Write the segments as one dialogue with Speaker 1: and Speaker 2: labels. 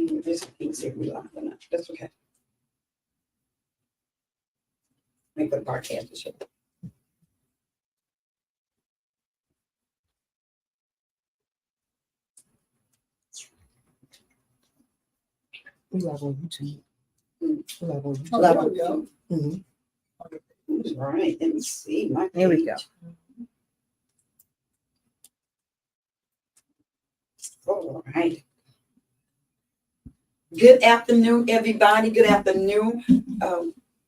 Speaker 1: This piece here, we locked or not. That's okay. Let me put a podcast to show.
Speaker 2: We live on YouTube.
Speaker 1: Mm.
Speaker 2: We live on YouTube.
Speaker 1: Oh, there we go.
Speaker 2: Mm-hmm.
Speaker 1: All right, let me see. My
Speaker 3: There we
Speaker 1: page.
Speaker 3: go.
Speaker 1: All right. Good afternoon, everybody. Good afternoon.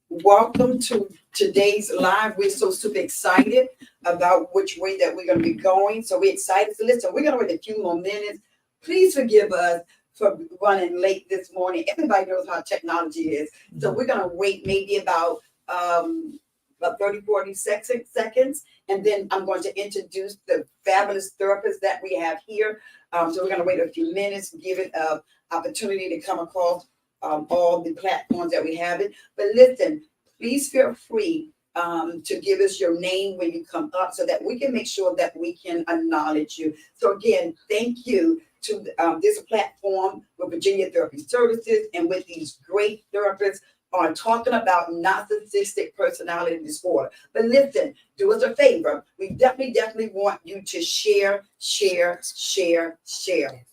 Speaker 1: Welcome to today's live. We're so super excited about which way that we're going to be going. So we're excited. So listen, we're going to wait a few more minutes. Please forgive us for running late this morning. Everybody knows how technology is. So we're going to wait maybe about 30, 40 seconds. And then I'm going to introduce the fabulous therapists that we have here. So we're going to wait a few minutes, give it an opportunity to come across all the platforms that we have it. But listen, please feel free to give us your name when you come up so that we can make sure that we can acknowledge you. So again, thank you to this platform with Virginia Therapy Services and with these great therapists on talking about narcissistic personality disorder. But listen, do us a favor. We definitely want you to share.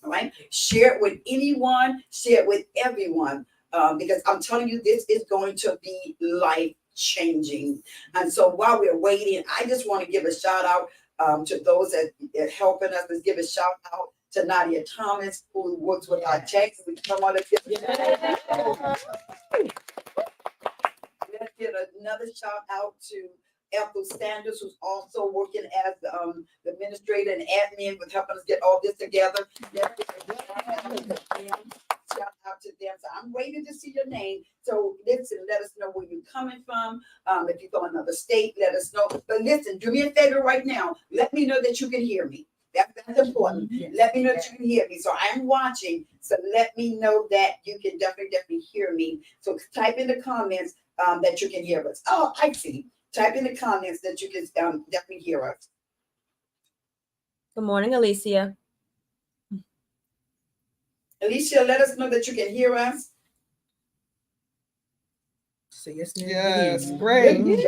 Speaker 1: All right? Share it with anyone, share it with everyone, because I'm telling you, this is going to be life-changing. And so while we're waiting, I just want to give a shout out to those that are helping us. Let's give a shout out to Nadia Thomas, who works with our techs. We come on, let's give another shout out to Ethel Sanders, who's also working as the administrator and admin with helping us get all this together. Shout out to them. So I'm waiting to see your name. So listen, let us know where you're coming from. If you're from another state, let us know. But listen, do me a favor right now. Let me know that you can hear me. That's important. Yes. Let me know that you can hear me. So I'm watching. So let me know that you can definitely hear me. So type in the comments that you can hear us. Oh, I see. Type in the comments that you can definitely hear us.
Speaker 3: Good morning, Alicia.
Speaker 1: Alicia, let us know that you can hear us.
Speaker 2: So yes,
Speaker 1: great. Good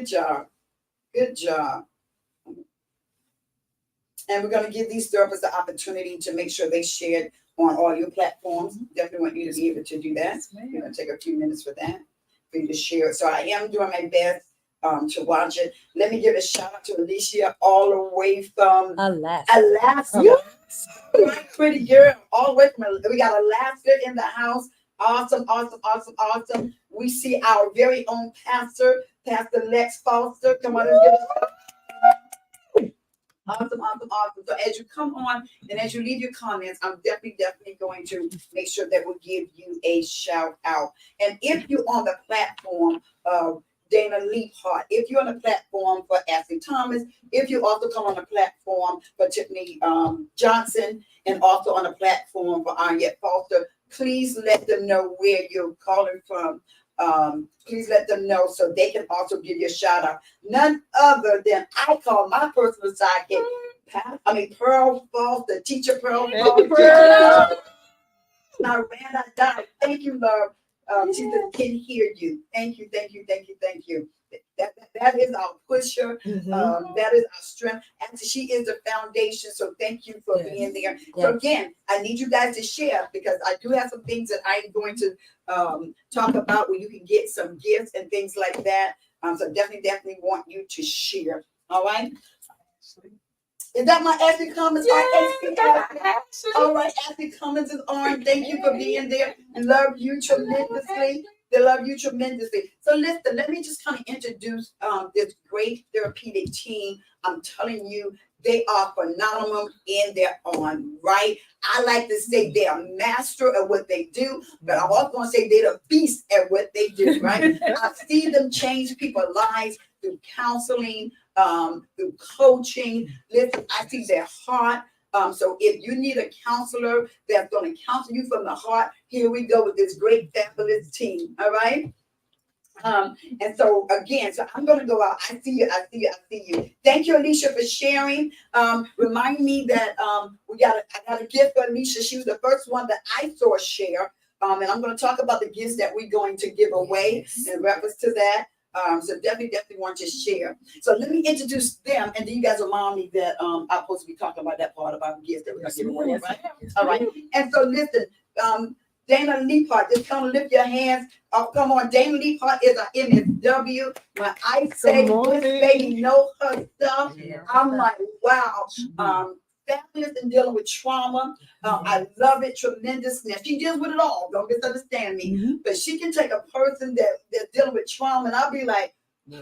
Speaker 1: job. And we're going to give these therapists the opportunity to make sure they share it on all your platforms. Definitely want you to be able to do that. We're going to take a few minutes for that, for you to share it. So I am doing my best to watch it. Let me give a shout out to Alicia all the way from Alaska. My pretty girl, all the way from we got Alaska in the house. Awesome. We see our very own pastor, Pastor Lex Foster. Come on, let's give us Awesome. So as you come on and as you leave your comments, I'm definitely going to make sure that we'll give you a shout out. And if you're on the platform of Dana Leaphart, if you're on the platform for Ashley Thomas, if you also come on the platform for Tiffany Johnson, and also on the platform for Arnett Foster, please let them know where you're calling from. Please let them know so they can also give you a shout out. None other than I call my personal sidekick, Pearl Foster, teacher Pearl Foster. Miranda Dye. Thank you, love. She just can hear you. Thank you. That is our pusher. That is our strength. And she is the foundation. So thank you for being there. So again, I need you guys to share because I do have some things that I'm going to talk about where you can get some gifts and things like that. So definitely want you to share. All right. Is that my Ashley Cummins? All right, Ashley Cummins is on. Thank you for being there. Love you tremendously. They love you tremendously. So listen, let me just kind of introduce this great therapeutic team. I'm telling you, they are phenomenal in their own right. I like to say they are master at what they do, but I'm also going to say they're the beast at what they do, right? I see them change people's lives through counseling, through coaching. Listen, I see their heart. So if you need a counselor that's going to counsel you from the heart, here we go with this great fabulous team. All right. And so again, so I'm gonna go out. I see you, I see you, I see you. Thank you, Alicia, for sharing. Remind me that I got a gift for Alicia. She was the first one that I saw share. And I'm gonna talk about the gifts that we're going to give away in reference to that. So definitely want to share. So let me introduce them, and then you guys remind me that I'm supposed to be talking about that part about the gifts that we're gonna give away, right? All right. And so listen, Dana Leapart, just come lift your hands. Oh, come on. Dana Leapart is an MSW. When I say this baby know her stuff, I'm like, wow. Families and dealing with trauma. I love it tremendously. She deals with it all. Don't misunderstand me. But she can take a person that's dealing with trauma, and I'll be like,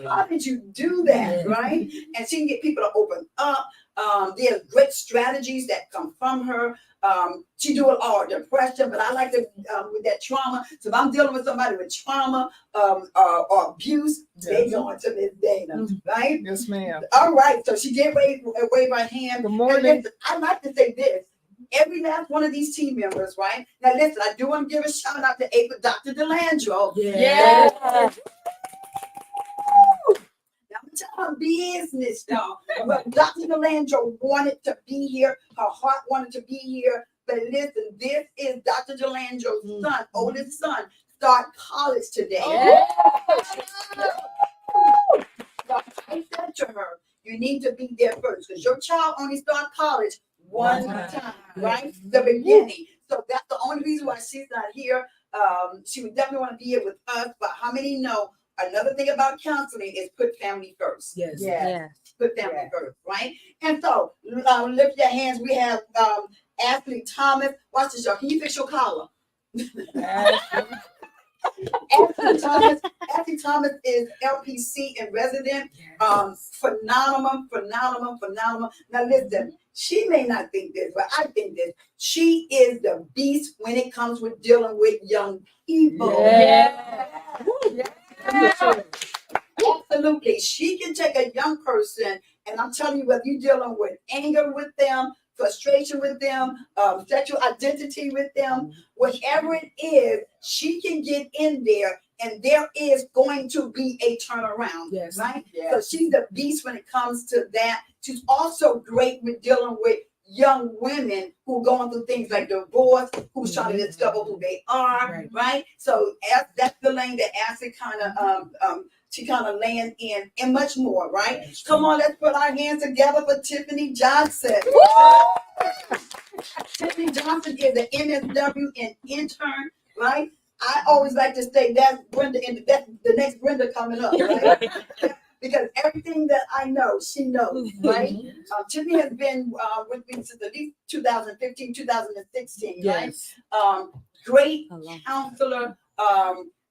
Speaker 1: how did you do that, right? And she can get people to open up. There's great strategies that come from her. She do it all, depression, but I like to with that trauma. So if I'm dealing with somebody with trauma or abuse, they go into this data, right?
Speaker 2: Yes, ma'am.
Speaker 1: All right. So she did wave her hand.
Speaker 2: Good morning.
Speaker 1: And listen, I like to say this. Every last one of these team members, right? Now listen, I do want to give a shout out to Dr. DeLandro.
Speaker 3: Yeah.
Speaker 1: I'm telling business, y'all. But Dr. DeLandro wanted to be here. Her heart wanted to be here. But listen, this is Dr. DeLandro's son, oldest son, start college today. So I said to her, you need to be there first because your child only start college one time, right? The beginning. So that's the only reason why she's not here. She would definitely want to be here with us. But how many know another thing about counseling is put family first?
Speaker 2: Yes.
Speaker 1: Put family first, right? And so lift your hands. We have Ashley Thomas. Watch this, y'all. Can you fix your collar? Ashley Thomas is LPC and resident. Phenomenal. Now listen, she may not think this, but I think this. She is the beast when it comes with dealing with young people. Absolutely. She can take a young person, and I'm telling you, whether you're dealing with anger with them, frustration with them, sexual identity with them, whatever it is, she can get in there, and there is going to be a turnaround, right? So she's the beast when it comes to that. She's also great with dealing with young women who are going through things like divorce, who's trying to discover who they are, right? So that's the lane that Ashley kind of land in, and much more, right? Come on, let's put our hands together for Tiffany Johnson. Tiffany Johnson is an MSW and intern, right? I always like to say that's Brenda, and that's the next Brenda coming up, right? Because everything that I know, she knows, right? Tiffany has been with me since at least 2015, 2016, right? Great counselor.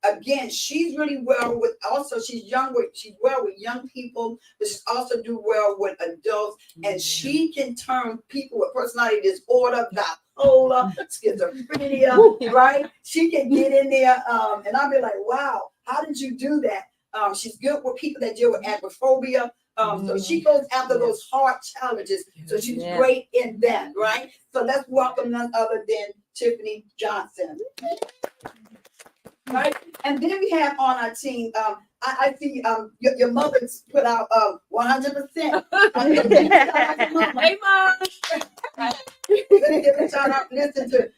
Speaker 1: Again, she's really well with, also she's well with young people, but she's also do well with adults. And she can turn people with personality disorder, bipolar, schizophrenia, right? She can get in there, and I'll be like, wow, how did you do that? She's good with people that deal with agoraphobia. So she goes after those hard challenges. So she's great in that, right? So let's welcome none other than Tiffany Johnson. Right? And then we have on our team, I see your mother's put out 100%.
Speaker 3: Hey, Mom.
Speaker 1: We're gonna give a shout out. Listen to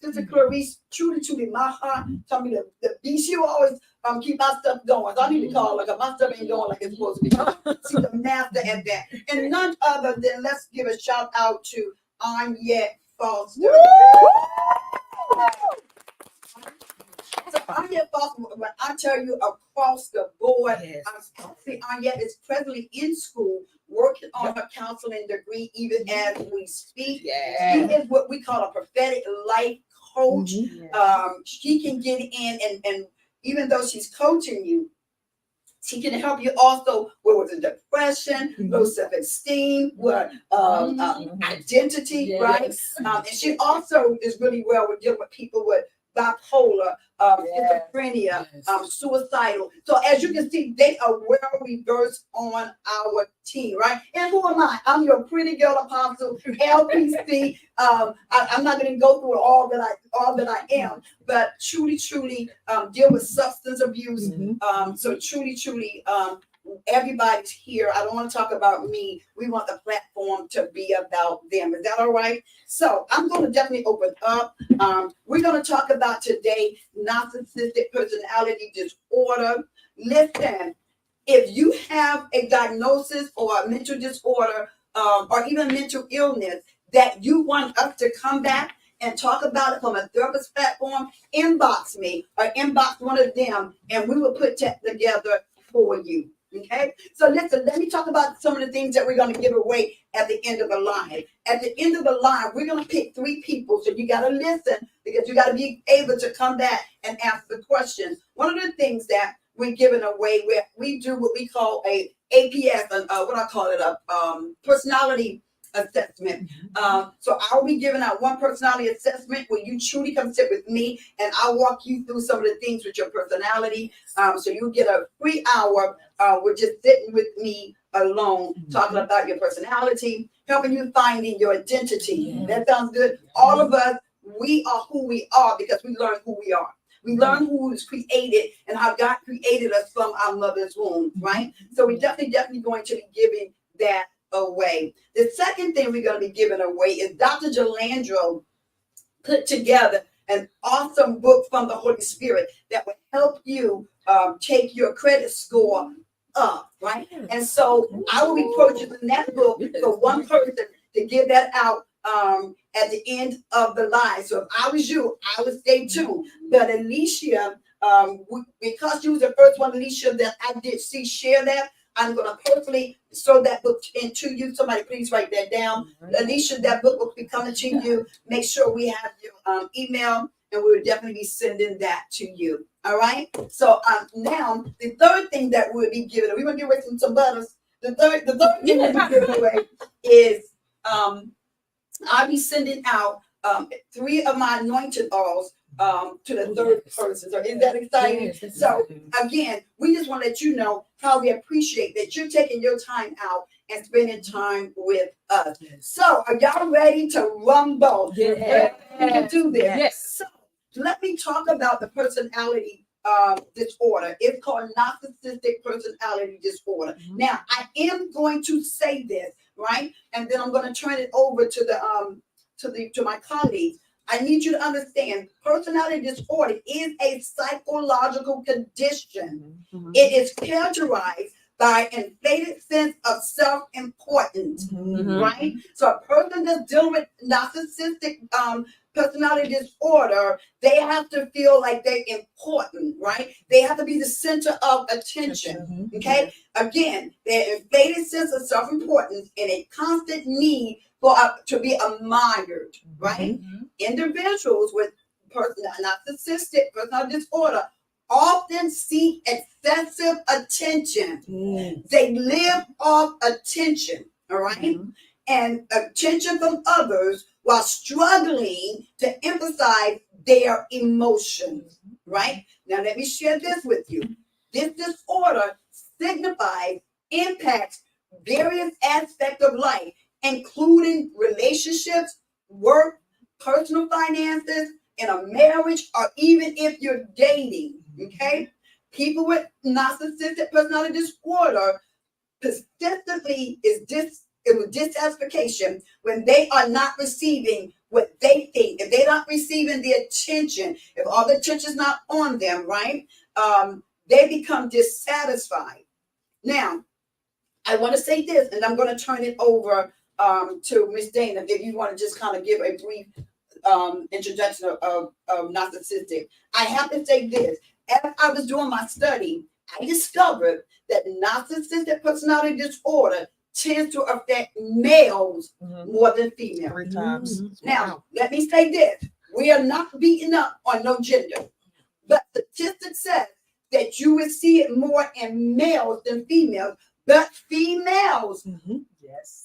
Speaker 1: Sister Clarice, truly, my heart told me the beast. She will always keep my stuff going. So I need to call her because my stuff ain't going like it's supposed to be going. She's the master at that. And none other than, let's give a shout out to Anyette Foster. So Anyette Foster, when I tell you across the board, see Anyette is presently in school working on her counseling degree even as we speak. She is what we call a prophetic life coach. She can get in and even though she's coaching you, she can help you also with the depression, low self-esteem, with identity, right? And she also is really well with dealing with people with bipolar,
Speaker 3: Yes.
Speaker 1: schizophrenia,
Speaker 2: Yes.
Speaker 1: suicidal. So as you can see, they are well reversed on our team, right? And who am I? I'm your pretty girl apostle, LPC. I'm not going to go through all that I am, but truly, deal with substance abuse. So truly, everybody's here. I don't want to talk about me. We want the platform to be about them. Is that all right? So I'm going to definitely open up. We're going to talk about today narcissistic personality disorder. Listen, if you have a diagnosis or a mental disorder or even mental illness that you want us to come back and talk about it from a therapist platform, inbox me or inbox one of them, and we will put that together for you. Okay, so listen, let me talk about some of the things that we're going to give away at the end of the line. At the end of the line, we're going to pick 3 people. So you got to listen because you got to be able to come back and ask the questions. One of the things that we're giving away, where we do what we call a APS, what I call it, a personality assessment. So I'll be giving out one personality assessment where you truly come sit with me and I'll walk you through some of the things with your personality. So you'll get a free hour with just sitting with me alone, talking about your personality, helping you finding your identity. That sounds good. All of us, we are who we are because we learn who we are. We learn who was created and how God created us from our mother's womb, right? So we're definitely going to be giving that away. The second thing we're going to be giving away is Dr. Jalandro put together an awesome book from the Holy Spirit that will help you take your credit score up, right? And so I will be purchasing that book for one person to give that out at the end of the live. So if I was you, I would stay tuned. But Alicia, because you was the first one, Alicia, that I did see share that, I'm going to personally throw that book into you. Somebody please write that down. Alicia, that book will be coming to you. Make sure we have your email, and we will definitely be sending that to you. All right? So now, the third thing that we'll be giving, we're going to give away some butters. The third thing we'll be giving away is I'll be sending out 3 of my anointed oils to the third person. So is that exciting?
Speaker 2: Yes,
Speaker 1: So again, we just want to let you know how we appreciate that you're taking your time out and spending time with us. So are y'all ready to rumble?
Speaker 2: Yes.
Speaker 1: We can do this.
Speaker 2: Yes.
Speaker 1: So let me talk about the personality disorder. It's called narcissistic personality disorder. Now, I am going to say this, right? And then I'm going to turn it over to my colleagues. I need you to understand personality disorder is a psychological condition. It is characterized by an inflated sense of self-importance, right? So a person that's dealing with narcissistic personality disorder, they have to feel like they're important, right? They have to be the center of attention, okay? Again, their inflated sense of self-importance and a constant need for to be admired, right? Individuals with narcissistic personality disorder often seek excessive attention. They live off attention, all right? And attention from others while struggling to emphasize their emotions, right? Now, let me share this with you. This disorder signifies, impacts various aspects of life, including relationships, work, personal finances, in a marriage, or even if you're dating, okay? People with narcissistic personality disorder persistently with dissatisfaction when they are not receiving what they think. If they're not receiving the attention, if all the attention's not on them, right? They become dissatisfied. Now, I want to say this, and I'm going to turn it over to Miss Dana, if you want to just kind of give a brief introduction of narcissistic. I have to say this. As I was doing my study, I discovered that narcissistic personality disorder tends to affect males more than females.
Speaker 2: 3 times.
Speaker 1: Now, let me say this. We are not beating up on no gender, but statistics says that you will see it more in males than females, but females
Speaker 2: Yes.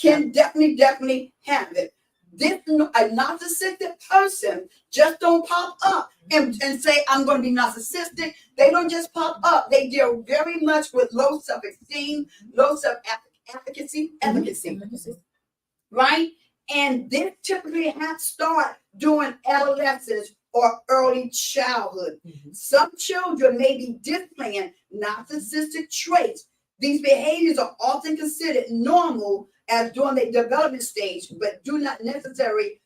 Speaker 1: can definitely have it. A narcissistic person just don't pop up and say, I'm going to be narcissistic. They don't just pop up. They deal very much with low self-esteem, low self-efficacy, right? And this typically has start during adolescence or early childhood. Some children may be displaying narcissistic traits. These behaviors are often considered normal as during the development stage, but do not necessarily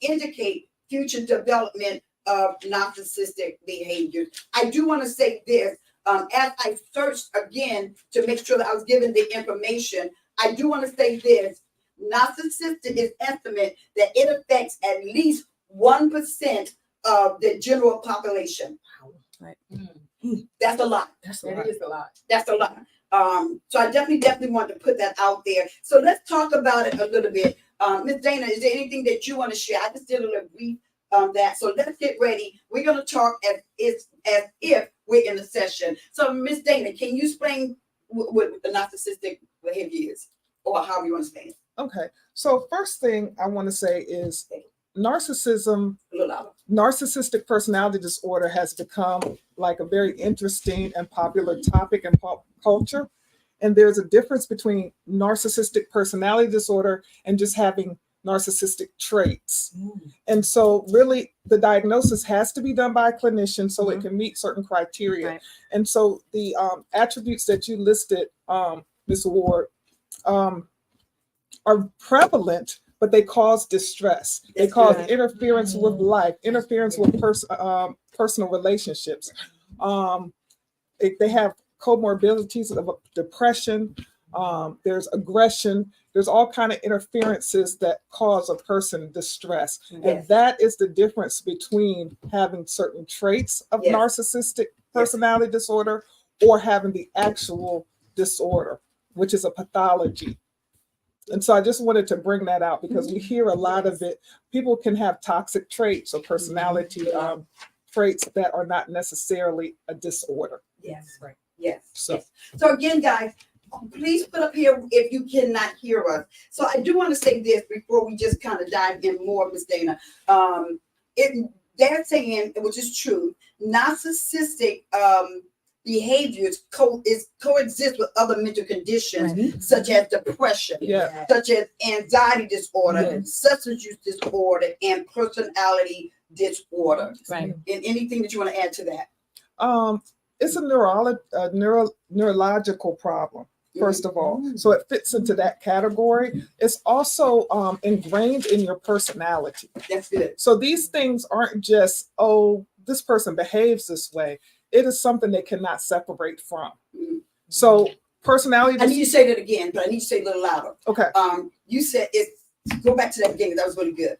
Speaker 1: indicate future development of narcissistic behaviors. I do want to say this, as I searched again to make sure that I was given the information, I do want to say this. Narcissistic is estimate that it affects at least 1% of the general population.
Speaker 2: Right.
Speaker 1: That's a lot.
Speaker 2: That's
Speaker 3: That is a lot.
Speaker 1: That's a lot. So I definitely want to put that out there. So let's talk about it a little bit. Ms. Dana, is there anything that you want to share? I just did a little brief that. So let's get ready. We're going to talk as if we're in a session. So Ms. Dana, can you explain what the narcissistic behavior is, or how you understand it?
Speaker 4: Okay. So first thing I want to say is narcissism,
Speaker 1: A little louder.
Speaker 4: narcissistic personality disorder has become like a very interesting and popular topic in pop culture. And there's a difference between narcissistic personality disorder and just having narcissistic traits. And so really the diagnosis has to be done by a clinician so it can meet certain criteria.
Speaker 2: Right.
Speaker 4: And so the attributes that you listed, Ms. Ward, are prevalent, but they cause distress. They
Speaker 1: That's
Speaker 4: cause
Speaker 1: good.
Speaker 4: interference with life, interference with personal relationships. They have comorbidities of depression. There's aggression. There's all kind of interferences that cause a person distress.
Speaker 1: Yes.
Speaker 4: And that is the difference between having certain traits of
Speaker 1: Yes.
Speaker 4: narcissistic personality disorder or having the actual disorder, which is a pathology. And so I just wanted to bring that out because we hear a lot of it. People can have toxic traits or personality traits that are not necessarily a disorder.
Speaker 1: Yes.
Speaker 2: Right.
Speaker 1: Yes.
Speaker 4: So-
Speaker 1: Yes. So again, guys, please put up here if you cannot hear us. So I do want to say this before we just kind of dive in more, Ms. Dana. They're saying, which is true, narcissistic behaviors coexist with other mental conditions such as depression,
Speaker 4: Yeah.
Speaker 1: such as anxiety disorder,
Speaker 2: Yes.
Speaker 1: substance use disorder, and personality disorder.
Speaker 2: Right.
Speaker 1: And anything that you want to add to that?
Speaker 4: It's a neurological problem, first of all. So it fits into that category. It's also ingrained in your personality.
Speaker 1: That's good.
Speaker 4: So these things aren't just, oh, this person behaves this way. It is something they cannot separate from. So personality.
Speaker 1: I need you to say that again, but I need you to say it a little louder.
Speaker 4: Okay.
Speaker 1: You said it. Go back to that beginning. That was really good.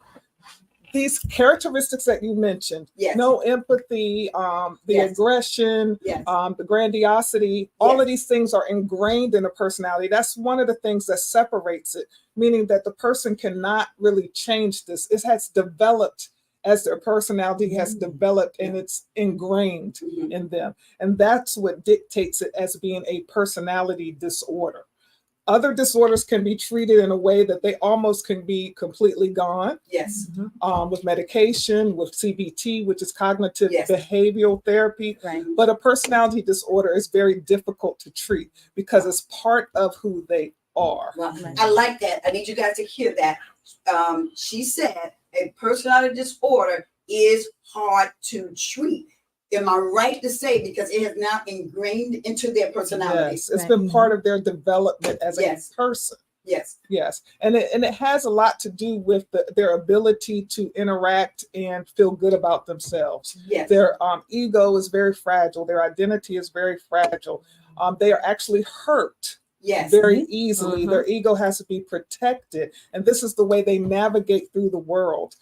Speaker 4: These characteristics that you mentioned,
Speaker 1: Yes.
Speaker 4: no empathy, the
Speaker 1: Yes.
Speaker 4: aggression,
Speaker 1: Yes.
Speaker 4: the grandiosity, all
Speaker 1: Yes.
Speaker 4: of these things are ingrained in a personality. That's one of the things that separates it, meaning that the person cannot really change this. It has developed as their personality has developed and it's ingrained
Speaker 1: Mhm.
Speaker 4: in them. And that's what dictates it as being a personality disorder. Other disorders can be treated in a way that they almost can be completely gone.
Speaker 1: Yes.
Speaker 4: With medication, with CBT, which is cognitive
Speaker 1: Yes.
Speaker 4: behavioral therapy.
Speaker 2: Right.
Speaker 4: But a personality disorder is very difficult to treat because it's part of who they are.
Speaker 1: Well, I like that. I need you guys to hear that. She said a personality disorder is hard to treat. Am I right to say because it has now ingrained into their personality?
Speaker 4: Yes, it's
Speaker 2: Right.
Speaker 4: been part of their development as
Speaker 1: Yes.
Speaker 4: a person.
Speaker 1: Yes.
Speaker 4: Yes, and it has a lot to do with their ability to interact and feel good about themselves.
Speaker 1: Yes.
Speaker 4: Their ego is very fragile. Their identity is very fragile. They are actually hurt
Speaker 1: Yes.
Speaker 4: very easily. Their ego has to be protected, and this is the way they navigate through the world.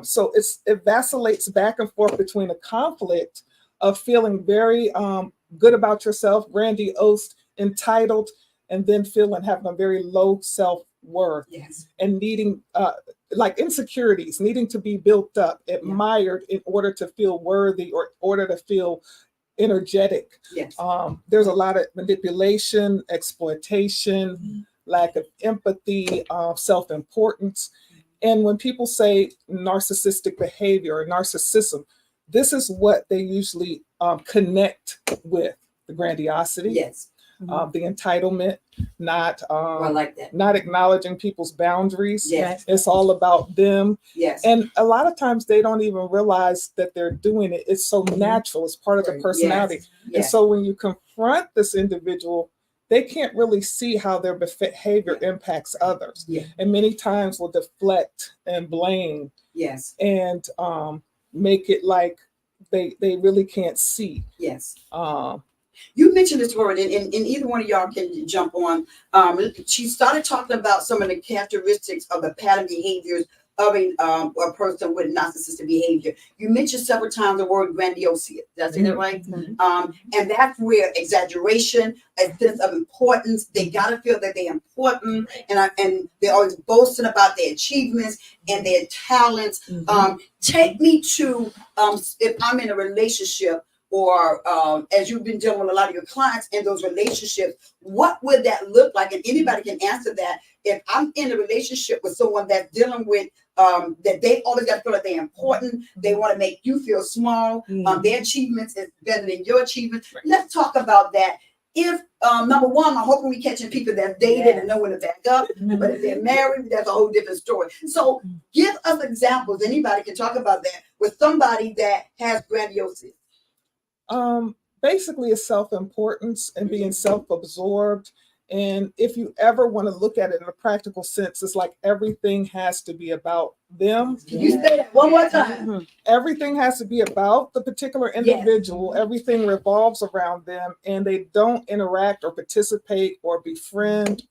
Speaker 4: So it vacillates back and forth between a conflict of feeling very good about yourself, grandiose, entitled, and then having a very low self-worth
Speaker 1: Yes.
Speaker 4: and needing like insecurities, needing to be built up, admired in order to feel worthy or in order to feel energetic.
Speaker 1: Yes.
Speaker 4: There's a lot of manipulation, exploitation, lack of empathy, self-importance. And when people say narcissistic behavior or narcissism, this is what they usually connect with: the grandiosity,
Speaker 1: Yes.
Speaker 4: the entitlement, not
Speaker 1: I like that.
Speaker 4: not acknowledging people's boundaries.
Speaker 1: Yes.
Speaker 4: It's all about them.
Speaker 1: Yes.
Speaker 4: And a lot of times they don't even realize that they're doing it. It's so natural. It's part of the
Speaker 2: Right.
Speaker 4: personality. And
Speaker 1: Yes.
Speaker 4: so when you confront this individual, they can't really see how their behavior impacts others.
Speaker 1: Yeah.
Speaker 4: And many times will deflect and blame
Speaker 1: Yes.
Speaker 4: and make it like they really can't see.
Speaker 1: Yes.
Speaker 4: Um,
Speaker 1: You mentioned this word, and either one of y'all can jump on. She started talking about some of the characteristics of the pattern behaviors of a person with narcissistic behavior. You mentioned several times the word grandiosity. Did I say that right? And that's where exaggeration, a sense of importance. They gotta feel that they're important, and they're always boasting about their achievements and their talents. Take me to if I'm in a relationship, or as you've been dealing with a lot of your clients in those relationships, what would that look like? And anybody can answer that. If I'm in a relationship with someone that's dealing with that they always got to feel like they're important, they want to make you feel small, their achievements is better than your achievements. Let's talk about that. If number one, I'm hoping we catching people that dated and know when to back up, but if they're married, that's a whole different story. So give us examples. Anybody can talk about that with somebody that has grandiosity.
Speaker 4: Basically, it's self-importance and being self-absorbed. And if you ever want to look at it in a practical sense, it's like everything has to be about them.
Speaker 1: Can you say that one more time?
Speaker 4: Everything has to be about the particular individual. Everything revolves around them, and they don't interact or participate or befriend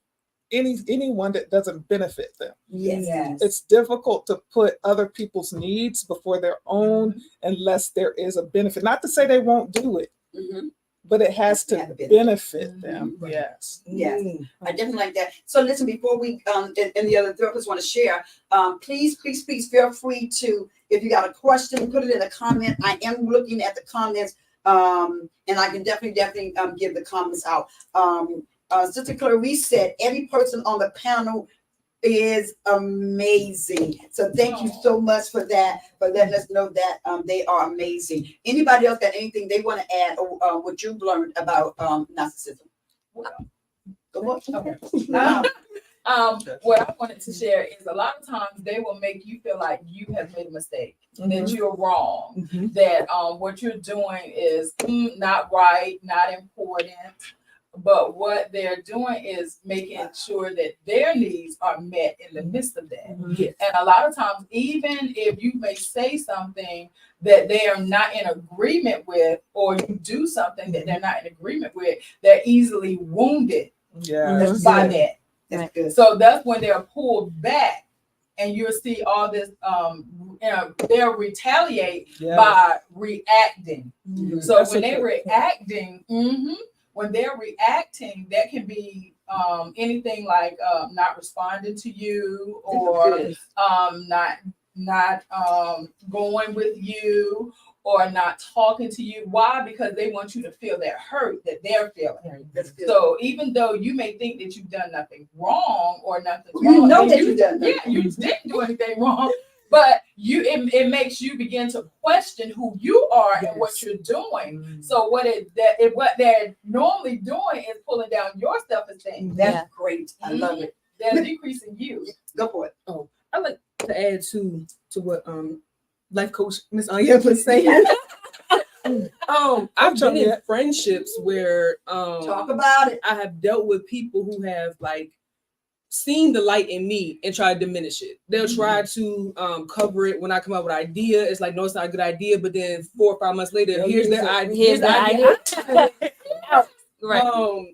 Speaker 4: anyone that doesn't benefit them.
Speaker 1: Yes.
Speaker 4: It's difficult to put other people's needs before their own unless there is a benefit. Not to say they won't do it, but it has to benefit them. Yes.
Speaker 1: Yes. I definitely like that. So listen, before we and the other therapists want to share, please feel free to, if you got a question, put it in a comment. I am looking at the comments, and I can definitely give the comments out. Sister Clarice said every person on the panel is amazing. So thank you so much for that, for letting us know that they are amazing. Anybody else got anything they want to add or what you've learned about narcissism? Go on.
Speaker 3: Okay. What I wanted to share is a lot of times they will make you feel like you have made a mistake, that you're wrong, that what you're doing is not right, not important. But what they're doing is making sure that their needs are met in the midst of that.
Speaker 2: Yes.
Speaker 3: And a lot of times, even if you may say something that they are not in agreement with, or you do something that they're not in agreement with, they're easily wounded by that.
Speaker 1: That's good.
Speaker 3: So that's when they're pulled back, and you'll see all this. They'll retaliate by reacting. So
Speaker 2: That's
Speaker 3: when they're reacting, when they're reacting, that can be anything like not responding to you, or not going with you, or not talking to you. Why? Because they want you to feel that hurt that they're feeling. So even though you may think that you've done nothing wrong or nothing wrong,
Speaker 1: you know that you've done nothing.
Speaker 3: Yeah, you didn't do anything wrong. But it makes you begin to question who you are and what you're doing. So what they're normally doing is pulling down your self-esteem.
Speaker 1: That's great. I love it.
Speaker 3: They're decreasing you.
Speaker 1: Go for it.
Speaker 2: Oh, I like to add to what life coach Miss Anya was saying. I've been in friendships where
Speaker 1: Talk about it.
Speaker 2: I have dealt with people who have seen the light in me and try to diminish it. They'll try to cover it when I come up with an idea. It's like, no, it's not a good idea. But then 4 or 5 months later, here's the idea. Right.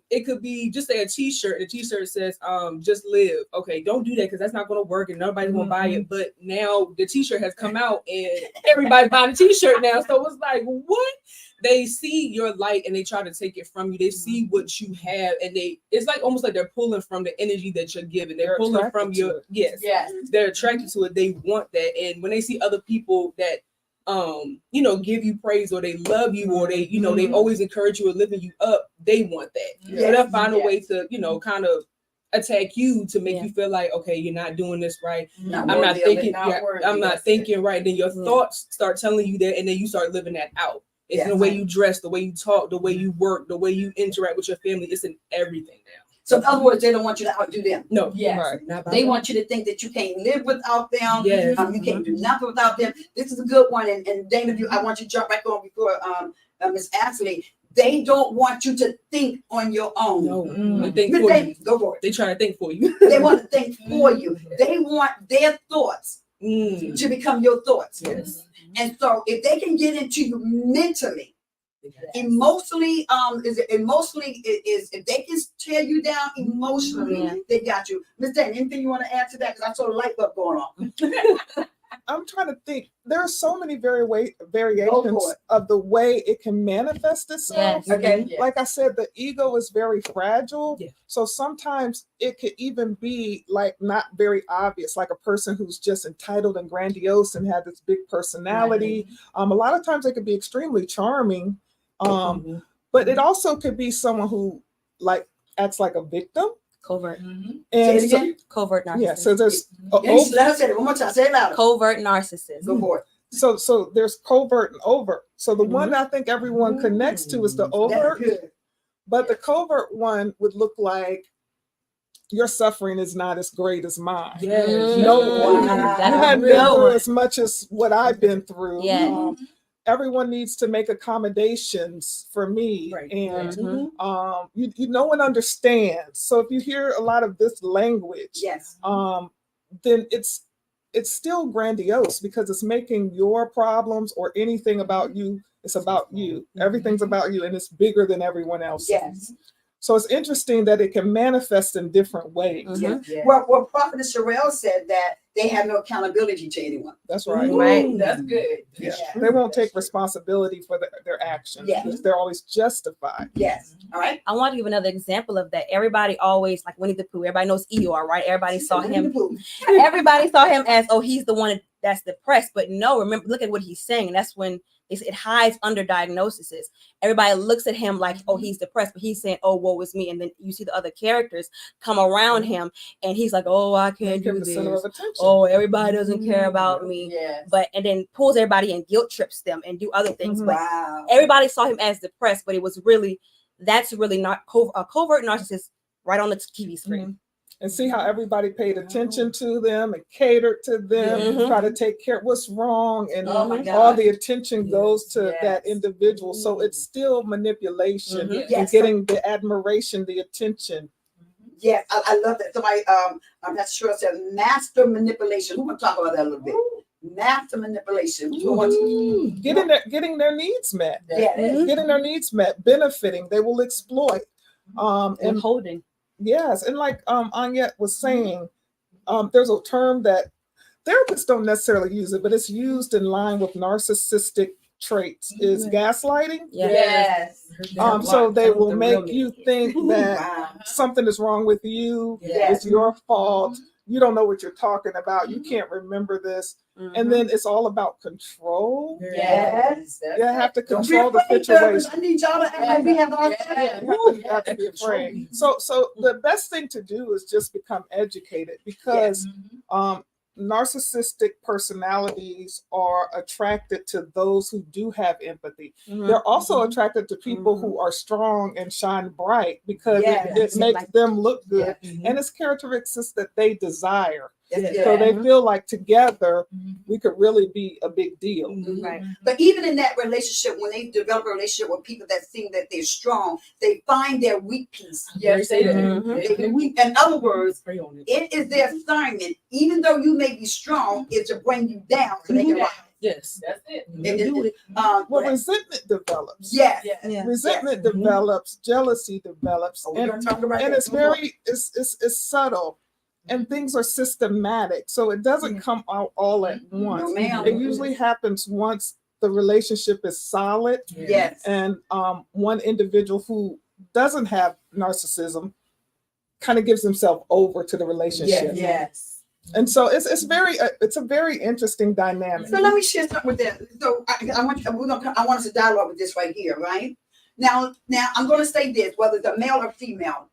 Speaker 2: It could be just a t-shirt. The t-shirt says, just live. Okay, don't do that because that's not going to work and nobody's going to buy it. But now the t-shirt has come out and everybody's buying the t-shirt now. So it's like, what? They see your light and they try to take it from you. They see what you have, and it's like almost like they're pulling from the energy that you're giving. They're pulling from your they're attracted to it. They want that. And when they see other people that give you praise, or they love you, or they, they always encourage you or lifting you up, they want that. So they'll find a way to, kind of attack you to make
Speaker 5: Yeah.
Speaker 2: you feel like, okay, you're not doing this right.
Speaker 1: Not
Speaker 2: I'm not
Speaker 1: worthy of it.
Speaker 2: thinking.
Speaker 3: not
Speaker 2: Yeah,
Speaker 3: worthy,
Speaker 2: I'm not
Speaker 3: that's
Speaker 2: thinking right. Then your
Speaker 5: Yeah.
Speaker 2: thoughts start telling you that, and then you start living that out. It's
Speaker 1: Yeah.
Speaker 2: in the way you dress, the way you talk, the way you work, the way you interact with your family. It's in everything now.
Speaker 1: So in other words, they don't want you to outdo them.
Speaker 2: No.
Speaker 3: Yes.
Speaker 4: Right.
Speaker 2: Not by
Speaker 1: They
Speaker 2: them.
Speaker 1: want you to think that you can't live without them.
Speaker 2: Yes.
Speaker 1: You can't do nothing without them. This is a good one. And Dana, I want you to jump back on before Miss Ashley. They don't want you to think on your own.
Speaker 2: No.
Speaker 3: Mm.
Speaker 2: They think for you.
Speaker 1: Go for it.
Speaker 2: They try to think for you.
Speaker 1: They want to think for you. They want their thoughts
Speaker 2: Mm.
Speaker 1: to become your thoughts.
Speaker 2: Yes.
Speaker 1: And so if they can get into you mentally, emotionally, is if they can tear you down emotionally,
Speaker 5: Yeah.
Speaker 1: they got you. Miss Dan, anything you want to add to that? Because I saw the light bulb going on.
Speaker 4: I'm trying to think. There are so many
Speaker 1: Go
Speaker 4: variations
Speaker 1: for it.
Speaker 4: of the way it can manifest itself.
Speaker 5: Yes.
Speaker 1: Okay.
Speaker 3: Yes.
Speaker 4: Like I said, the ego is very fragile.
Speaker 2: Yeah.
Speaker 4: So sometimes it could even be like not very obvious, like a person who's just entitled and grandiose and had this big personality. A lot of times it could be extremely charming.
Speaker 2: Mhm.
Speaker 4: But it also could be someone who like acts like a victim.
Speaker 5: Covert.
Speaker 1: Say
Speaker 4: And
Speaker 1: it
Speaker 4: so,
Speaker 1: again.
Speaker 5: Covert narcissist.
Speaker 4: yeah, so there's
Speaker 1: Yes, let her say it one more time. Say it louder.
Speaker 5: Covert narcissist.
Speaker 1: Go for it.
Speaker 4: so there's covert and overt. So the one I think everyone connects to is the
Speaker 1: That's
Speaker 4: overt,
Speaker 1: good.
Speaker 4: but the covert one would look like your suffering is not as great as mine.
Speaker 2: Yes.
Speaker 5: Mm.
Speaker 4: No,
Speaker 1: Wow.
Speaker 4: you
Speaker 5: That's
Speaker 4: haven't
Speaker 5: real.
Speaker 4: been through as much as what I've been through.
Speaker 5: Yeah.
Speaker 4: Everyone needs to make accommodations for me,
Speaker 2: Right.
Speaker 4: and
Speaker 5: Mhm.
Speaker 4: no one understands. So if you hear a lot of this language,
Speaker 1: Yes.
Speaker 4: then it's still grandiose because it's making your problems or anything about you. It's about you. Everything's about you, and it's bigger than everyone else's.
Speaker 1: Yes.
Speaker 4: So it's interesting that it can manifest in different ways.
Speaker 5: Mhm.
Speaker 1: Yes. Well, Prophetess Sherelle said that they have no accountability to anyone.
Speaker 4: That's right.
Speaker 5: Right.
Speaker 3: That's good.
Speaker 4: Yeah.
Speaker 1: Yeah.
Speaker 4: They won't take responsibility for their actions.
Speaker 1: Yeah.
Speaker 4: They're always justified.
Speaker 1: Yes. All right.
Speaker 5: I want to give another example of that. Everybody always like Winnie the Pooh. Everybody knows Eeyore, right? Everybody saw him. Everybody saw him as, oh, he's the one that's depressed. But no, remember, look at what he's saying. And that's when it hides under diagnoses. Everybody looks at him like, oh, he's depressed, but he's saying, oh, woe is me. And then you see the other characters come around him, and he's like, oh, I can't
Speaker 4: Make him
Speaker 5: do
Speaker 4: the center
Speaker 5: this.
Speaker 4: of attention.
Speaker 5: Oh, everybody doesn't care about me.
Speaker 3: Yes.
Speaker 5: And then pulls everybody and guilt trips them and do other things.
Speaker 4: Mhm.
Speaker 5: But
Speaker 1: Wow.
Speaker 5: everybody saw him as depressed, but that's really not a covert narcissist right on the TV screen.
Speaker 4: And see how everybody paid attention to them and catered to them,
Speaker 5: Mhm.
Speaker 4: try to take care of what's wrong, and
Speaker 1: Oh my
Speaker 4: all
Speaker 1: God.
Speaker 4: the attention goes to that
Speaker 3: Yes.
Speaker 4: individual. So it's still manipulation
Speaker 5: Mhm.
Speaker 4: and
Speaker 1: Yes.
Speaker 4: getting the admiration, the attention.
Speaker 1: Yes, I love that. Somebody, I'm not sure, said master manipulation. Who want to talk about that a little bit? Master manipulation. Who wants to?
Speaker 4: Getting their needs met,
Speaker 1: Yeah.
Speaker 4: getting their needs met, benefiting. They will exploit.
Speaker 5: And
Speaker 4: And
Speaker 5: holding.
Speaker 4: yes, and like Anyette was saying, there's a term that therapists don't necessarily use it, but it's used in line with narcissistic traits, is gaslighting.
Speaker 3: Yes.
Speaker 4: So they will make you think that
Speaker 1: Wow.
Speaker 4: something is wrong with you,
Speaker 1: Yes.
Speaker 4: it's your fault, you don't know what you're talking about, you can't remember this. And then it's all about control.
Speaker 3: Yes.
Speaker 4: You have to
Speaker 1: Don't be
Speaker 4: control the
Speaker 1: afraid,
Speaker 4: situation.
Speaker 1: therapists. I need y'all to act like we have our
Speaker 3: Yeah.
Speaker 4: You have to be afraid. So the best thing to do is just become educated, because narcissistic personalities are attracted to those who do have empathy. They're also attracted to people who are strong and shine bright, because
Speaker 1: Yes.
Speaker 4: it makes them look good,
Speaker 2: Mhm.
Speaker 4: and it's characteristics that they desire.
Speaker 1: Yes,
Speaker 4: So
Speaker 1: yes.
Speaker 4: they feel like together we could really be a big deal.
Speaker 5: Right.
Speaker 1: But even in that relationship, when they develop a relationship with people that seem that they're strong, they find their weak piece.
Speaker 3: Yes, they do.
Speaker 5: Mhm.
Speaker 3: They do.
Speaker 1: In other words,
Speaker 2: Pray on it.
Speaker 1: it is their assignment, even though you may be strong, is to bring you down so they can rise.
Speaker 2: Yes.
Speaker 3: That's it.
Speaker 4: Well, resentment develops.
Speaker 1: Yes.
Speaker 3: Yeah.
Speaker 4: Resentment
Speaker 2: Yes.
Speaker 4: develops, jealousy develops,
Speaker 1: So we're gonna talk about
Speaker 4: and
Speaker 1: that
Speaker 4: it's
Speaker 1: tomorrow.
Speaker 4: it's subtle, and things are systematic, so it doesn't come out all at once.
Speaker 1: No, ma'am.
Speaker 4: It usually happens once the relationship is solid,
Speaker 1: Yes.
Speaker 4: and one individual who doesn't have narcissism kind of gives himself over to the relationship.
Speaker 3: Yes.
Speaker 4: And so it's a very interesting dynamic.
Speaker 1: So let me share something with that. So I want us to dialogue with this right here, right? Now I'm going to say this, whether it's a male or female.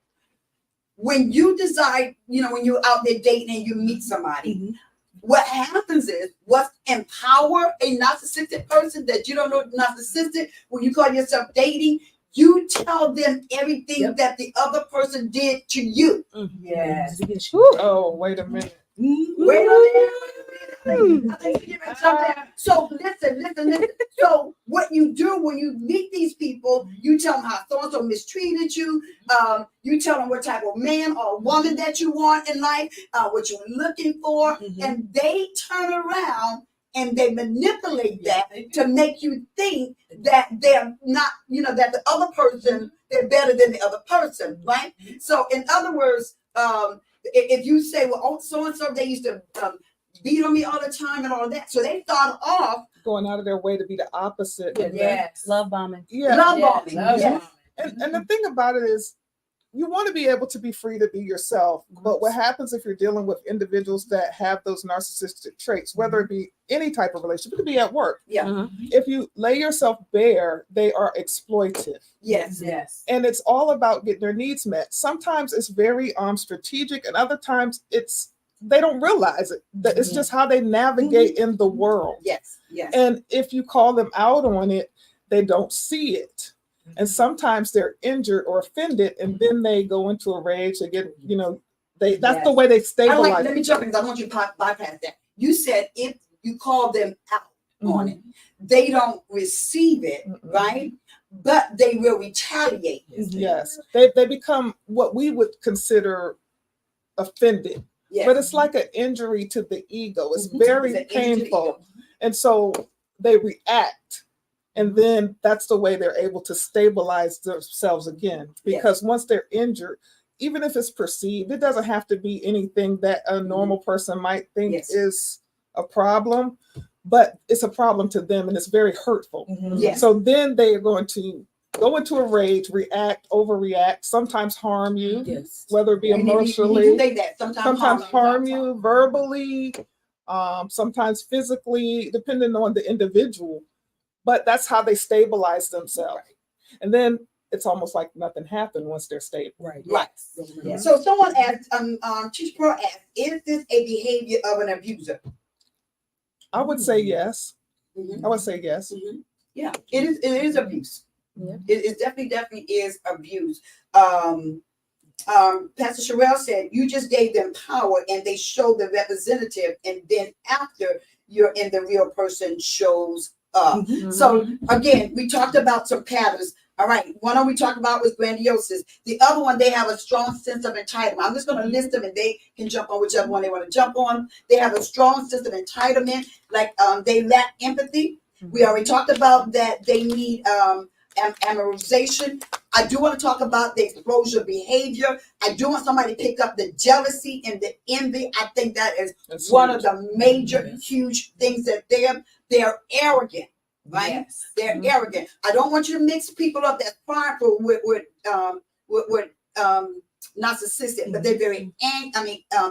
Speaker 1: when you decide, when you're out there dating and you meet somebody, what happens is what empower a narcissistic person that you don't know narcissistic, when you call yourself dating, you tell them everything that the other person did to you.
Speaker 3: Yes.
Speaker 4: Oh, wait a minute.
Speaker 1: Wait a minute. I think you meant something. So listen. So what you do when you meet these people, you tell them how so-and-so mistreated you. You tell them what type of man or woman that you want in life, what you're looking for, and they turn around and they manipulate that to make you think that they're not, that the other person, they're better than the other person, right? So in other words, if you say, well, oh, so-and-so, they used to beat on me all the time and all that. So they start off
Speaker 4: Going out of their way to be the opposite.
Speaker 3: Yes.
Speaker 5: Love bombing.
Speaker 4: Yeah.
Speaker 1: love bombing.
Speaker 3: Love
Speaker 1: Yes.
Speaker 3: bombing.
Speaker 4: And the thing about it is, you want to be able to be free to be yourself. But what happens if you're dealing with individuals that have those narcissistic traits, whether it be any type of relationship, it could be at work.
Speaker 1: Yeah.
Speaker 4: If you lay yourself bare, they are exploitive.
Speaker 1: Yes.
Speaker 3: Yes.
Speaker 4: And it's all about getting their needs met. Sometimes it's very strategic, and other times they don't realize it. That it's just how they navigate in the world.
Speaker 1: Yes. Yes.
Speaker 4: And if you call them out on it, they don't see it. And sometimes they're injured or offended, and then they go into a rage. They get, that's the way they stabilize.
Speaker 1: Let me jump in because I want you to bypass that. You said if you call them out on it, they don't receive it, right? But they will retaliate.
Speaker 4: Yes, they become what we would consider offended.
Speaker 1: Yes.
Speaker 4: But it's like an injury to the ego. It's
Speaker 1: Mhm.
Speaker 4: very
Speaker 1: It's an injury to the
Speaker 4: painful.
Speaker 1: ego.
Speaker 4: And so they react. And then that's the way they're able to stabilize themselves again. Because once they're injured, even if it's perceived, it doesn't have to be anything that a normal person might think is a problem, but it's a problem to them and it's very hurtful.
Speaker 1: Yes.
Speaker 4: So then they are going to go into a rage, react, overreact, sometimes harm you, whether it be
Speaker 1: You need to
Speaker 4: emotionally,
Speaker 1: say that.
Speaker 4: sometimes harm you verbally, sometimes physically, depending on the individual. But that's how they stabilize themselves. And then it's almost like nothing happened once they're stable.
Speaker 2: Right.
Speaker 1: Right.
Speaker 3: Yes.
Speaker 1: So someone asked, Teacher Pearl asked, is this a behavior of an abuser?
Speaker 4: I would say yes.
Speaker 1: Mhm.
Speaker 4: I would say yes.
Speaker 1: Mhm. Yeah, it is. It is abuse.
Speaker 5: Yeah.
Speaker 1: It definitely is abuse. Pastor Sherelle said, you just gave them power and they show the representative, and then after you're in, the real person shows up. So again, we talked about some patterns. All right, one we talked about was grandiosis. The other one, they have a strong sense of entitlement. I'm just going to list them and they can jump on whichever one they want to jump on. They have a strong sense of entitlement, like they lack empathy. We already talked about that. They need amortization. I do want to talk about the exposure behavior. I do want somebody to pick up the jealousy and the envy. I think that is
Speaker 4: That's
Speaker 1: one
Speaker 4: huge.
Speaker 1: of the major, huge things that they're arrogant, right?
Speaker 3: Yes.
Speaker 1: They're arrogant. I don't want you to mix people up that's prideful with narcissistic, but they're very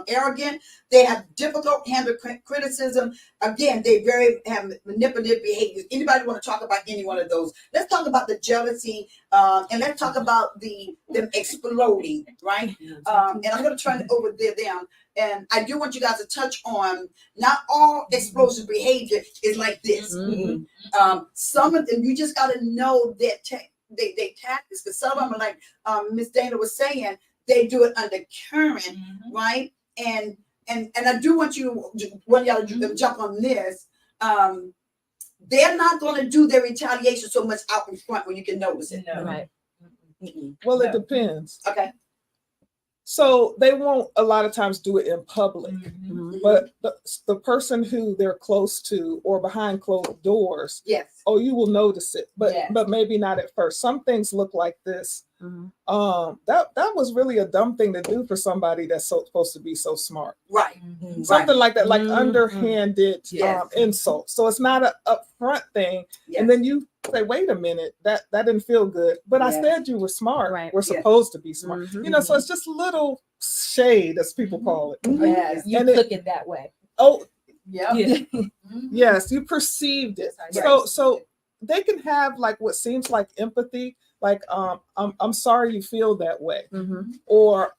Speaker 1: arrogant. They have difficult handle criticism. Again, they have manipulative behaviors. Anybody want to talk about any one of those? Let's talk about the jealousy, and let's talk about them exploding, right? And I'm going to turn it over there down. And I do want you guys to touch on, not all explosive behavior is like this. Some of them, you just got to know that they tactics, because some of them are like Miss Dana was saying, they do it under current, right? And I do want y'all to jump on this. They're not going to do their retaliation so much out in front where you can notice it.
Speaker 3: No.
Speaker 5: Right.
Speaker 4: Well, it depends.
Speaker 1: Okay.
Speaker 4: So they won't a lot of times do it in public, but the person who they're close to or behind closed doors,
Speaker 1: Yes.
Speaker 4: oh, you will notice it, but
Speaker 3: Yes.
Speaker 4: but maybe not at first. Some things look like this. That was really a dumb thing to do for somebody that's supposed to be so smart.
Speaker 1: Right.
Speaker 4: Something like that, like underhanded
Speaker 1: Yes.
Speaker 4: insult. So it's not an upfront thing.
Speaker 1: Yes.
Speaker 4: And then you say, wait a minute, that didn't feel good. But I
Speaker 1: Yes.
Speaker 4: said you were smart.
Speaker 5: Right.
Speaker 4: We're
Speaker 1: Yes.
Speaker 4: supposed to be smart. So it's just little shade, as people call it.
Speaker 3: Yes.
Speaker 5: You
Speaker 4: And it-
Speaker 5: took it that way.
Speaker 4: Oh,
Speaker 3: Yep.
Speaker 4: yes, you perceived it.
Speaker 3: Right.
Speaker 4: So they can have like what seems like empathy, like I'm sorry you feel that way,
Speaker 5: Mm-hmm.
Speaker 4: or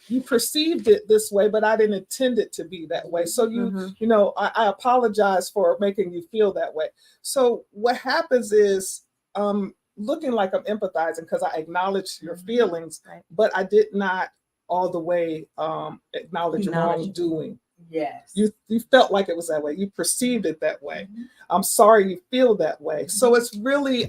Speaker 4: you perceived it this way, but I didn't intend it to be that way. So you know, I apologize for making you feel that way. So what happens is looking like I'm empathizing because I acknowledge your feelings,
Speaker 5: Right.
Speaker 4: but I did not all the way acknowledge wrongdoing.
Speaker 3: Yes.
Speaker 4: You felt like it was that way. You perceived it that way. I'm sorry you feel that way. So it's really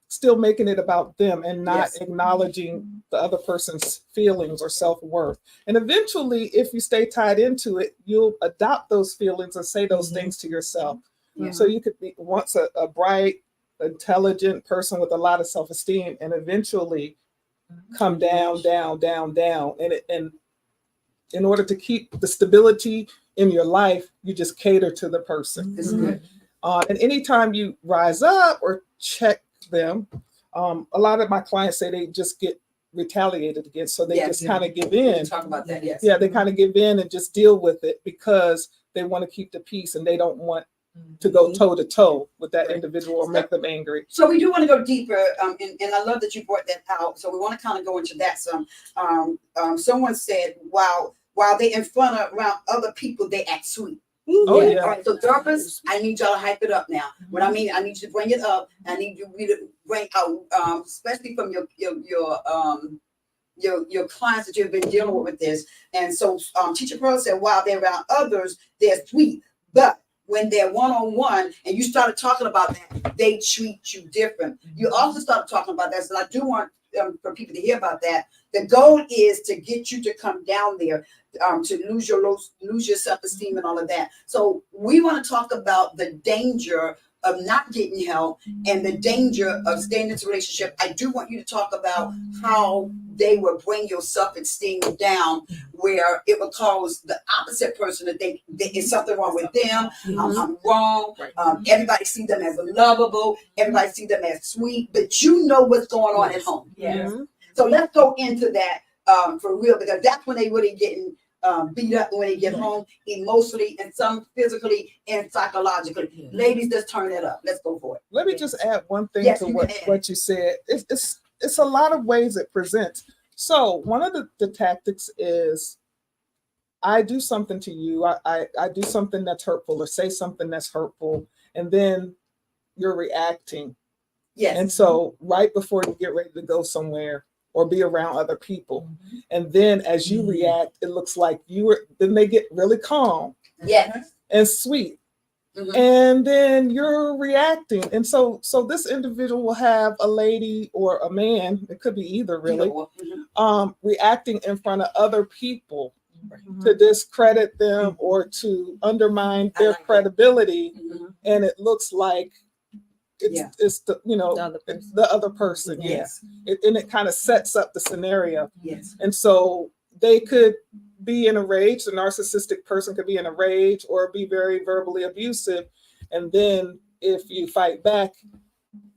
Speaker 4: still making it about them and not
Speaker 1: Yes.
Speaker 4: acknowledging the other person's feelings or self-worth. And eventually, if you stay tied into it, you'll adopt those feelings and say those things to yourself.
Speaker 1: Yeah.
Speaker 4: So you could be once a bright, intelligent person with a lot of self-esteem, and eventually come down, down, down, down. And in order to keep the stability in your life, you just cater to the person.
Speaker 1: This is good.
Speaker 4: And anytime you rise up or check them, a lot of my clients say they just get retaliated against. So they
Speaker 1: Yes.
Speaker 4: just kind of give
Speaker 1: We
Speaker 4: in.
Speaker 1: can talk about that. Yes.
Speaker 4: Yeah, they kind of give in and just deal with it because they want to keep the peace and they don't want to go toe to toe with that
Speaker 1: Right.
Speaker 4: individual or make them angry.
Speaker 1: So we do want to go deeper, and I love that you brought that out. So we want to kind of go into that some. Someone said, while they in front of around other people, they act sweet.
Speaker 4: Oh,
Speaker 1: All
Speaker 4: yeah.
Speaker 1: right, so therapists, I need y'all to hype it up now. What I mean, I need you to bring it up. I need you to bring out, especially from your clients that you've been dealing with this. And so, Teacher Pearl said, while they're around others, they're sweet, but when they're one-on-one and you started talking about that, they treat you different. You also started talking about that. So I do want for people to hear about that. The goal is to get you to come down there, to lose your self-esteem and all of that. So we want to talk about the danger of not getting help and the danger of staying in this relationship. I do want you to talk about how they will bring your self-esteem down, where it will cause the opposite person to think there's something wrong with them. I'm wrong. Everybody see them as lovable. Everybody see them as sweet, but you know what's going on at home.
Speaker 3: Yes.
Speaker 1: So let's go into that for real, because that's when they really getting beat up when they get home, emotionally and some physically and psychologically. Ladies, let's turn that up. Let's go for it.
Speaker 4: Let me just add one thing
Speaker 1: Yes,
Speaker 4: to
Speaker 1: you
Speaker 4: what,
Speaker 1: can add.
Speaker 4: what you said. It's a lot of ways it presents. So one of the tactics is I do something to you. I do something that's hurtful or say something that's hurtful, and then you're reacting.
Speaker 1: Yes.
Speaker 4: And so right before you get ready to go somewhere or be around other people, and then as you react, it looks like then they get really calm
Speaker 1: Yes.
Speaker 4: and sweet.
Speaker 1: Mhm.
Speaker 4: And then you're reacting. And so this individual will have a lady or a man, it could be either really, reacting in front of other people to discredit them or to undermine
Speaker 1: I
Speaker 4: their
Speaker 1: like that.
Speaker 4: credibility.
Speaker 1: Mhm.
Speaker 4: And it looks like it's the the other person.
Speaker 1: Yes.
Speaker 4: And it kind of sets up the scenario.
Speaker 1: Yes.
Speaker 4: And so they could be in a rage. The narcissistic person could be in a rage or be very verbally abusive. And then if you fight back,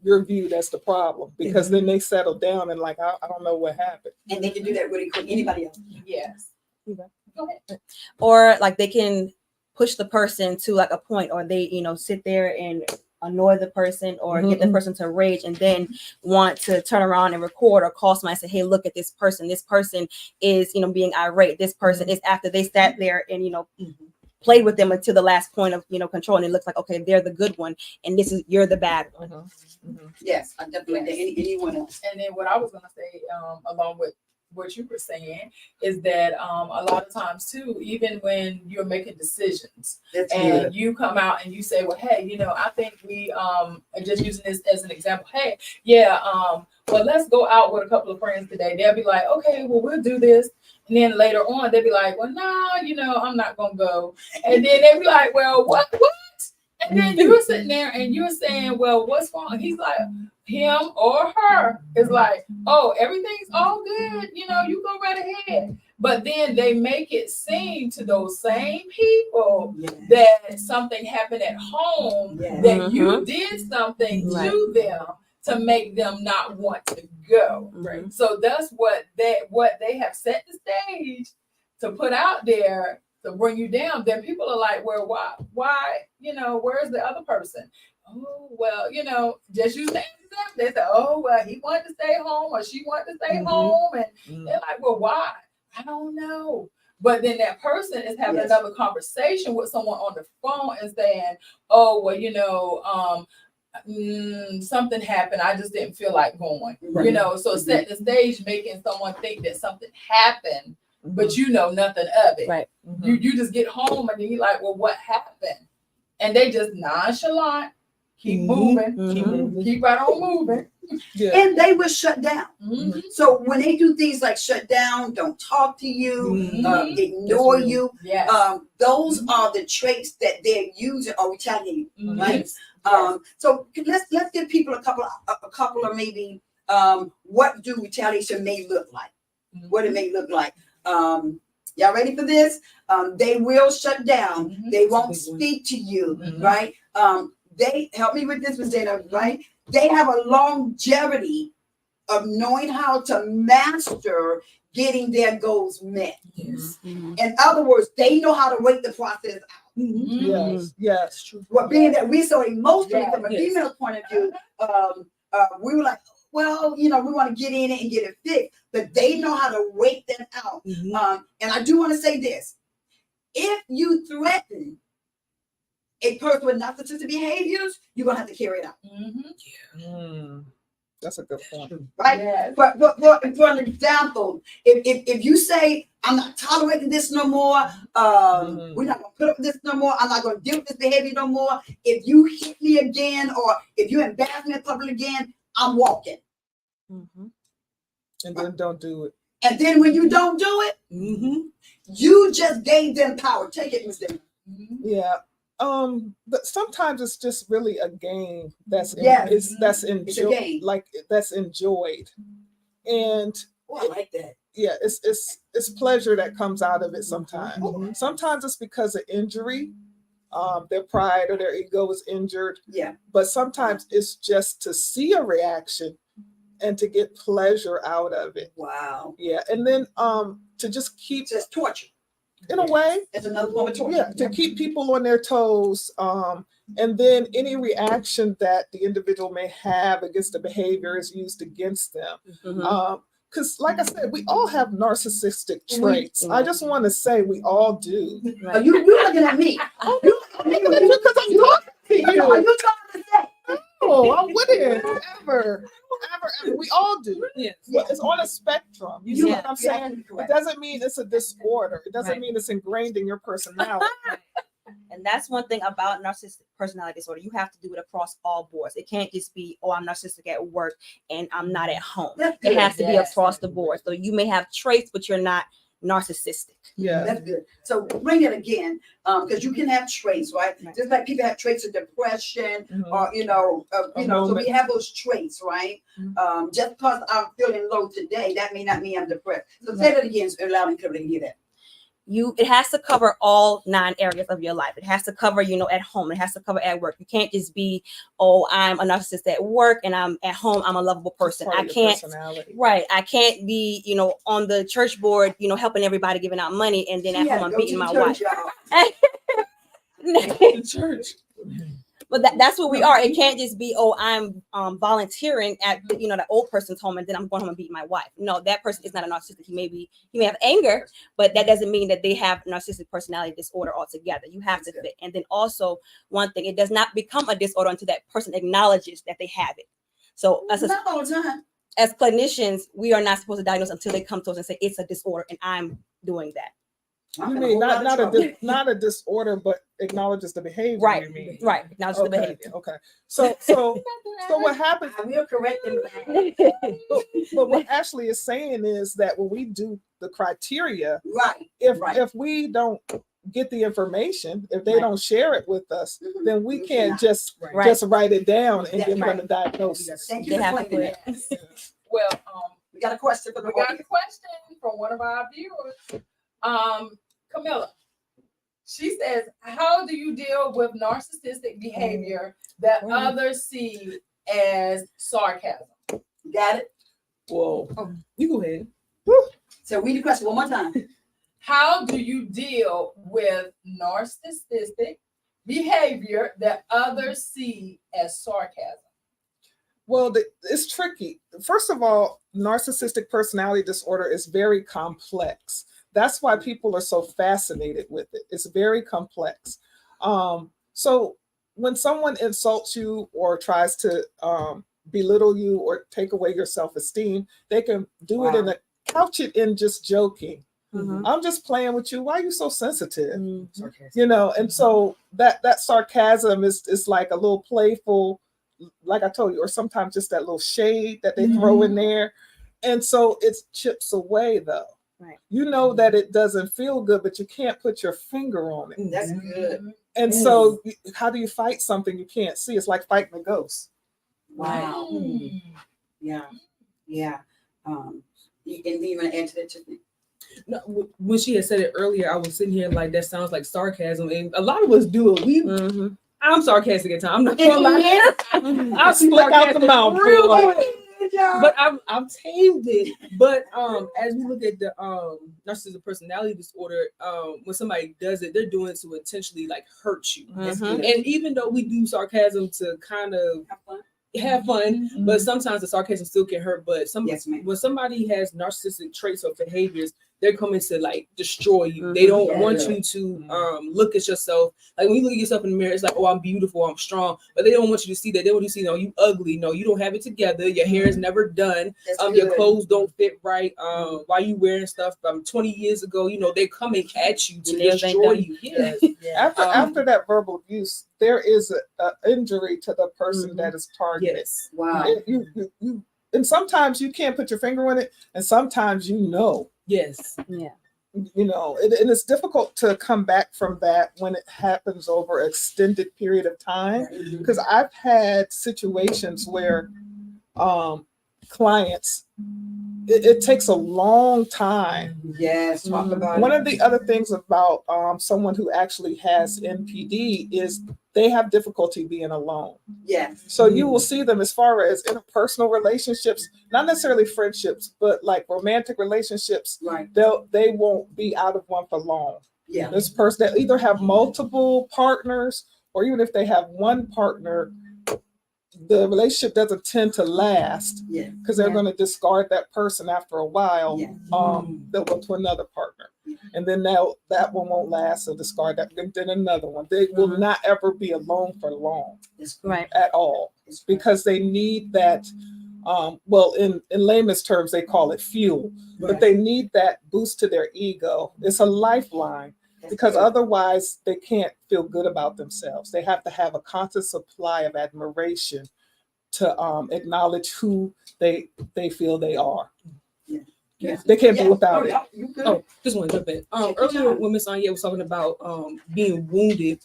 Speaker 4: you're viewed as the problem because then they settle down and like, I don't know what happened.
Speaker 1: And they can do that really quick. Anybody else?
Speaker 3: Yes. Go ahead.
Speaker 5: Or like they can push the person to like a point, or they sit there and annoy the person or get the person to rage and then want to turn around and record or call somebody and say, hey, look at this person is being irate. This person is, after they sat there and played with them until the last point of control, and it looks like, okay, they're the good one and you're the bad one.
Speaker 1: Yes, I definitely. Anyone else?
Speaker 3: And then what I was gonna say, along with what you were saying, is that a lot of times too, even when you're making decisions
Speaker 1: That's
Speaker 3: and
Speaker 1: good.
Speaker 3: you come out and you say, well, hey, I think we and just using this as an example, hey, yeah, well, let's go out with a couple of friends today. They'll be like, okay, well, we'll do this. And then later on, they'll be like, well, no, I'm not gonna go. And then they'll be like, well, what? And then you're sitting there and you're saying, well, what's wrong? And he's like, him or her is like, oh, everything's all good. You go right ahead. But then they make it seem to those same people that something happened at home, that you did something to them to make them not want to go.
Speaker 5: Right.
Speaker 3: So that's what they have set the stage to put out there to bring you down. Then people are like, well, why, where's the other person? oh, well, you know, just you saying stuff. They say, oh, well, he wanted to stay home or she wanted to stay home. And they're like, well, why? I don't know. But then that person is having another conversation with someone on the phone and saying, oh, well, you know, something happened. I just didn't feel like going, you know, so set the stage, making someone think that something happened, but you know nothing of it.
Speaker 5: Right.
Speaker 3: You just get home and then you're like, well, what happened? And they just nonchalant, keep moving, keep right on moving.
Speaker 4: Yeah.
Speaker 1: And they will shut down. So when they do things like shut down, don't talk to you, ignore you, those are the traits that they're using or retaliating, right? So let's give people a couple of maybe what do retaliation may look like, what it may look like. Y'all ready for this? They will shut down. They won't speak to you, right? They help me with this, Ms. Dana, right? They have a longevity of knowing how to master getting their goals met. In other words, they know how to wait the process out.
Speaker 4: Yes, true.
Speaker 1: Well, being that we're so emotional from a female point of view, we were like, well, you know, we want to get in it and get it fixed, but they know how to wait that out. And I do want to say this: if you threaten a person with narcissistic behaviors, you're gonna have to carry it out.
Speaker 4: That's a good point.
Speaker 1: Right?
Speaker 3: Yes.
Speaker 1: But for an example, if you say, I'm not tolerating this no more, we're not gonna put up with this no more, I'm not gonna deal with this behavior no more. If you hit me again or if you embarrass me in public again, I'm walking.
Speaker 4: And then don't do it.
Speaker 1: And then when you don't do it, you just gave them power. Take it, Ms. Dana.
Speaker 4: Yeah. But sometimes it's just really a game that's
Speaker 1: It's a
Speaker 4: enjoyed,
Speaker 1: game.
Speaker 4: like that's enjoyed, and
Speaker 1: I like that.
Speaker 4: yeah, it's pleasure that comes out of it sometimes. Sometimes it's because of injury, their pride or their ego is injured.
Speaker 1: Yeah.
Speaker 4: But sometimes it's just to see a reaction and to get pleasure out of it.
Speaker 1: Wow.
Speaker 4: Yeah, and then to just keep
Speaker 1: Just torture.
Speaker 4: in a way.
Speaker 1: It's another form of torture.
Speaker 4: Yeah, to keep people on their toes, and then any reaction that the individual may have against the behavior is used against them. Because, like I said, we all have narcissistic traits. I just want to say we all do.
Speaker 1: Are you looking at me? You looking at me
Speaker 4: Because I'm talking to you.
Speaker 1: Are you trying to say?
Speaker 4: No, I wouldn't ever. We all do.
Speaker 2: Yes.
Speaker 4: But it's on a spectrum. You see what I'm saying? It doesn't mean it's a disorder. It doesn't mean it's ingrained in your personality.
Speaker 5: And that's one thing about narcissistic personality disorder. You have to do it across all boards. It can't just be, oh, I'm narcissistic at work and I'm not at home. It has to be across the board. So you may have traits, but you're not narcissistic.
Speaker 4: Yeah.
Speaker 1: That's good. So bring it again, because you can have traits, right? Just like people have traits of depression, or so we have those traits, right? Just because I'm feeling low today, that may not mean I'm depressed. So say that again, so allow me to hear that.
Speaker 5: It has to cover all 9 areas of your life. It has to cover, at home. It has to cover at work. You can't just be, oh, I'm a narcissist at work and I'm at home, I'm a lovable person. I can't, I can't be, on the church board, helping everybody, giving out money, and then at home I'm beating my wife.
Speaker 2: The church.
Speaker 5: But that's what we are. It can't just be, oh, I'm volunteering at the old person's home and then I'm going home and beating my wife. No, that person is not a narcissist. He may have anger, but that doesn't mean that they have narcissistic personality disorder altogether. You have to fit. And then also one thing, it does not become a disorder until that person acknowledges that they have it. So as clinicians, we are not supposed to diagnose until they come to us and say it's a disorder and I'm doing that.
Speaker 4: You mean not a disorder, but acknowledges the behavior?
Speaker 5: Right,
Speaker 4: you mean?
Speaker 5: right. Acknowledges the behavior.
Speaker 4: Okay. So what happens?
Speaker 1: I will correct them.
Speaker 4: But what Ashley is saying is that when we do the criteria,
Speaker 1: right?
Speaker 4: If we don't get the information, if they don't share it with us, then we can't just write it down and give them a diagnosis.
Speaker 1: Thank you for explaining that.
Speaker 3: Well,
Speaker 1: we got a question for the audience.
Speaker 3: From one of our viewers. Camilla, she says, how do you deal with narcissistic behavior that others see as sarcasm?
Speaker 1: Got it?
Speaker 2: Whoa. You go ahead.
Speaker 1: So read the question one more time.
Speaker 3: How do you deal with narcissistic behavior that others see as sarcasm?
Speaker 4: Well, it's tricky. First of all, narcissistic personality disorder is very complex. That's why people are so fascinated with it. It's very complex. So when someone insults you or tries to belittle you or take away your self-esteem, they can do it in a couch it in just joking. I'm just playing with you. Why are you so sensitive? You know, and so that sarcasm is like a little playful, like I told you, or sometimes just that little shade that they throw in there. And so it chips away though.
Speaker 5: Right.
Speaker 4: You know that it doesn't feel good, but you can't put your finger on it.
Speaker 1: That's good.
Speaker 4: And so how do you fight something you can't see? It's like fighting a ghost.
Speaker 1: Wow. Yeah. Yeah. And do you want to add to that, Tiffany?
Speaker 2: No, when she had said it earlier, I was sitting here like that sounds like sarcasm, and a lot of us do it. I'm sarcastic at times. I'm not gonna lie. I'll
Speaker 4: Slick out the mouth,
Speaker 2: real
Speaker 4: boy.
Speaker 2: quick. But I've tamed it. But as we look at the narcissistic personality disorder, when somebody does it, they're doing it to intentionally like hurt you. And even though we do sarcasm to kind of have fun, but sometimes the sarcasm still can hurt. But when somebody has narcissistic traits or behaviors, they're coming to like destroy you. They don't want you to look at yourself. Like when you look at yourself in the mirror, it's like, oh, I'm beautiful, I'm strong. But they don't want you to see that. They want you to see, no, you ugly. No, you don't have it together. Your hair is never done. Your clothes don't fit right. Why you wearing stuff from 20 years ago? You know, they're coming at you to destroy you. Yes.
Speaker 4: After that verbal abuse, there is an injury to the person that is targeted.
Speaker 2: Yes.
Speaker 1: Wow.
Speaker 4: And sometimes you can't put your finger on it, and sometimes you know.
Speaker 2: Yes.
Speaker 5: Yeah.
Speaker 4: You know, and it's difficult to come back from that when it happens over an extended period of time. Because I've had situations where clients, it takes a long time.
Speaker 1: Yes. Talk about
Speaker 4: One
Speaker 1: it.
Speaker 4: of the other things about someone who actually has NPD is they have difficulty being alone.
Speaker 1: Yes.
Speaker 4: So you will see them as far as interpersonal relationships, not necessarily friendships, but like romantic relationships.
Speaker 1: Right.
Speaker 4: They won't be out of one for long.
Speaker 1: Yeah.
Speaker 4: This person that either have multiple partners, or even if they have one partner, the relationship doesn't tend to last
Speaker 1: Yeah.
Speaker 4: because they're going to discard that person after a while.
Speaker 1: Yeah.
Speaker 4: They'll go to another partner. And then that one won't last, so discard that. Then another one. They will not ever be alone for long
Speaker 5: Right.
Speaker 4: at all because they need that. Well, in layman's terms, they call it fuel, but they need that boost to their ego. It's a lifeline because otherwise they can't feel good about themselves. They have to have a constant supply of admiration to acknowledge who they feel they are.
Speaker 1: Yeah.
Speaker 4: They can't be without it.
Speaker 1: You good?
Speaker 2: Oh, just want to jump in. Earlier when Miss Anya was talking about being wounded,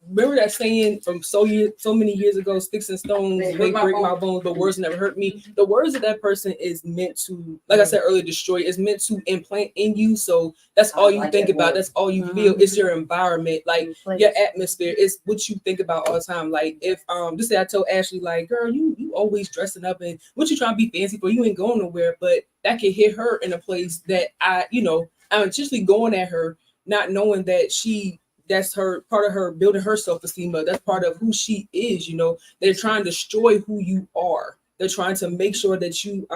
Speaker 2: remember that saying from so many years ago, sticks and stones may break my bones, but words never hurt me. The words of that person is meant to, like I said earlier, destroy. Is meant to implant in you. So that's all you think about. That's all you feel. It's your environment, like your atmosphere. It's what you think about all the time. Like if just say I told Ashley, like, girl, you always dressing up and what you trying to be fancy for? You ain't going nowhere. But that can hit her in a place that I'm intentionally going at her, not knowing that that's her part of her building her self-esteem, but that's part of who she is. They're trying to destroy who you are. They're trying to make sure that you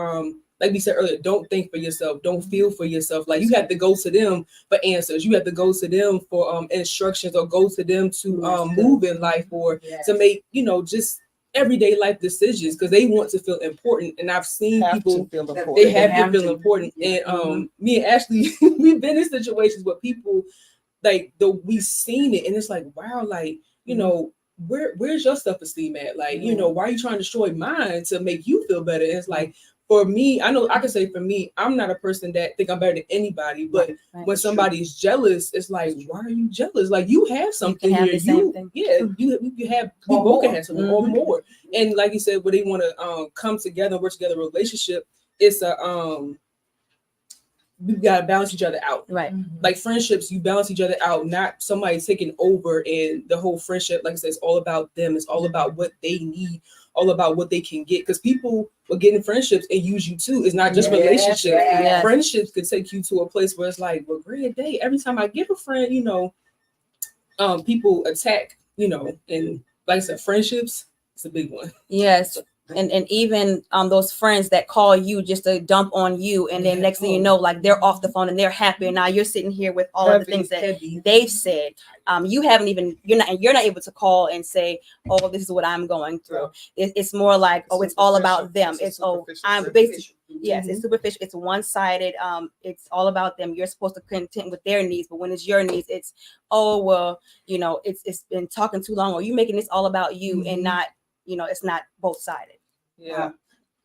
Speaker 2: like we said earlier, don't think for yourself, don't feel for yourself. Like you have to go to them for answers, you have to go to them for instructions, or go to them to move in life, or to make just everyday life decisions, because they want to feel important. And I've seen people
Speaker 4: feel important.
Speaker 2: they have to feel important. And me and Ashley, we've been in situations where people like we've seen it, and it's like, wow, like where's your self-esteem at? Like, why are you trying to destroy mine to make you feel better? And it's like, for me, I know I can say for me, I'm not a person that think I'm better than anybody, but when somebody's jealous, it's like, why are you jealous? Like you have something here. You have, we both can have something or more. And like you said, when they want to come together and work together in a relationship, it's a we gotta balance each other out.
Speaker 5: Right.
Speaker 2: Like friendships, you balance each other out, not somebody taking over. And the whole friendship, like I said, it's all about them. It's all about what they need, all about what they can get. Because people will get in friendships and use you too. It's not just relationships.
Speaker 5: Yes.
Speaker 2: Friendships could take you to a place where it's like, well, great day. Every time I get a friend, people attack, and like I said, friendships, it's a big one.
Speaker 5: Yes. And even those friends that call you just to dump on you, and then next thing you know, like they're off the phone and they're happy, and now you're sitting here with all of the things that they've said. You haven't even you're not able to call and say, oh, this is what I'm going through. It's more like, oh, it's all about them. It's I'm basically it's superficial. It's one-sided. It's all about them. You're supposed to contend with their needs, but when it's your needs, it's it's been talking too long, or you making this all about you and not. It's not both-sided.
Speaker 4: Yeah.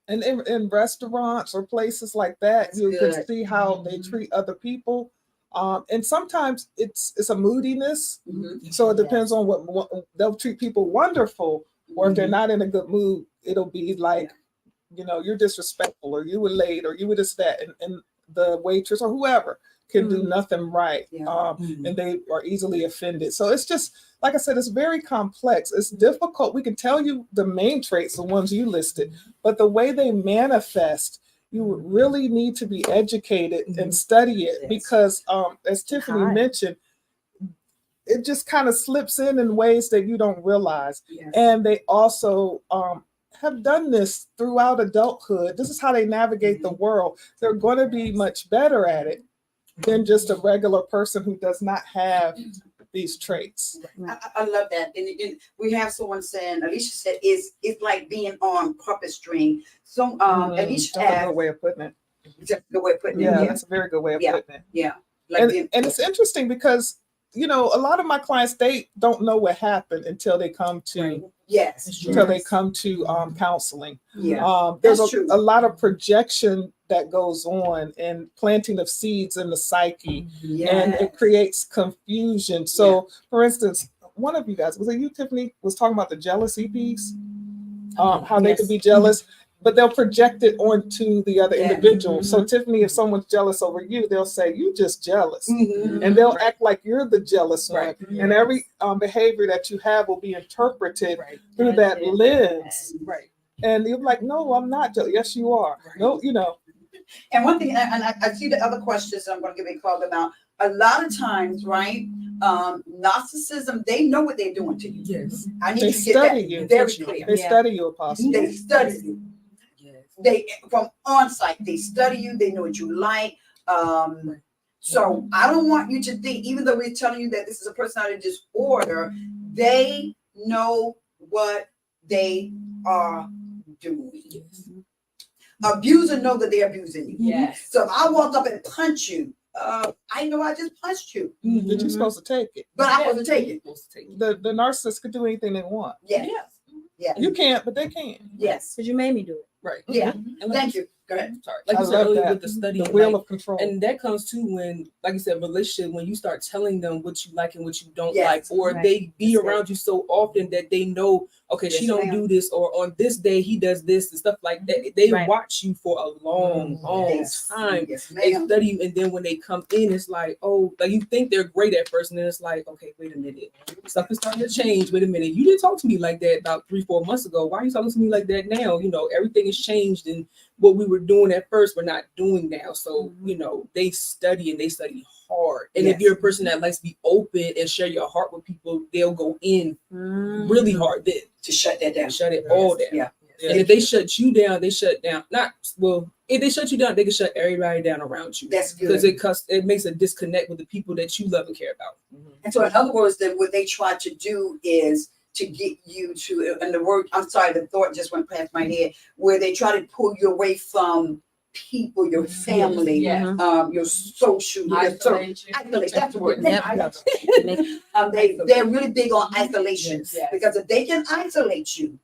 Speaker 4: And in restaurants or places like that, you can see how they treat other people. And sometimes it's a moodiness. So it depends on what they'll treat people wonderful, or if they're not in a good mood, it'll be like, you're disrespectful, or you were late, or you were this, that, and the waitress or whoever can do nothing right. And they are easily offended. So it's just, like I said, it's very complex. It's difficult. We can tell you the main traits, the ones you listed, but the way they manifest, you would really need to be educated and study it, because as Tiffany mentioned, it just kind of slips in ways that you don't realize. And they also have done this throughout adulthood. This is how they navigate the world. They're going to be much better at it than just a regular person who does not have these traits.
Speaker 1: I love that. And we have someone saying, Alicia said, it's like being on puppet string. So Alicia
Speaker 4: that's a good way of putting it.
Speaker 1: That's a good way of putting it.
Speaker 4: Yeah, that's a very good way of putting it.
Speaker 1: Yeah.
Speaker 4: And it's interesting because, a lot of my clients, they don't know what happened until they come to counseling. There's a lot of projection that goes on, and planting of seeds in the psyche, and it creates confusion. So for instance, one of you guys, was it you, Tiffany, was talking about the jealousy piece, how they could be jealous, but they'll project it onto the other individual. So Tiffany, if someone's jealous over you, they'll say, you just jealous. And they'll act like you're the jealous one. And every behavior that you have will be interpreted through that lens. And you're like, no, I'm not jealous. Yes, you are. No,
Speaker 1: And one thing, and I see the other questions I'm going to give a call about. A lot of times, right? Narcissism, they know what they're doing to you.
Speaker 2: Yes.
Speaker 1: I need to get that very clear.
Speaker 4: They study you, Apostle.
Speaker 1: They study you. They from on site, they study you, they know what you like. So I don't want you to think, even though we're telling you that this is a personality disorder, they know what they are doing. Abuser know that they're abusing you. So if I walk up and punch you, I know I just punched you.
Speaker 4: But you're supposed to take it.
Speaker 1: But I'm supposed to take it.
Speaker 4: The narcissist could do anything they want. You can't, but they can.
Speaker 1: Yes.
Speaker 5: Because you made me do it.
Speaker 2: Right.
Speaker 1: Yeah.
Speaker 2: And
Speaker 1: Thank you. Go ahead.
Speaker 2: Sorry. Like you said earlier with the study,
Speaker 4: the wheel of control.
Speaker 2: And that comes too when, like you said, relationship, when you start telling them what you like and what you don't
Speaker 1: Yes.
Speaker 2: like, or they be around you so often that they know, okay, she don't do this, or on this day he does this and stuff like that. They watch you for a long time. They study you, and then when they come in, it's like, oh, like you think they're great at first, and then it's like, okay, wait a minute, stuff is starting to change. Wait a minute, you didn't talk to me like that about 3-4 months ago. Why are you talking to me like that now? Everything has changed, and what we were doing at first, we're not doing now. So, they study, and they study hard. And if you're a person that likes to be open and share your heart with people, they'll go in really hard then
Speaker 1: To shut that down.
Speaker 2: Shut it all down.
Speaker 1: Yeah.
Speaker 2: And if they shut you down, they shut down. If they shut you down, they can shut everybody down around you.
Speaker 1: That's good.
Speaker 2: Because it makes a disconnect with the people that you love and care about.
Speaker 1: And so in other words, then what they try to do is to get you to, and the word, I'm sorry, the thought just went past my head, where they try to pull you away from people, your family, your social, isolate. That's the word. They're really big on isolation, because if they can isolate you,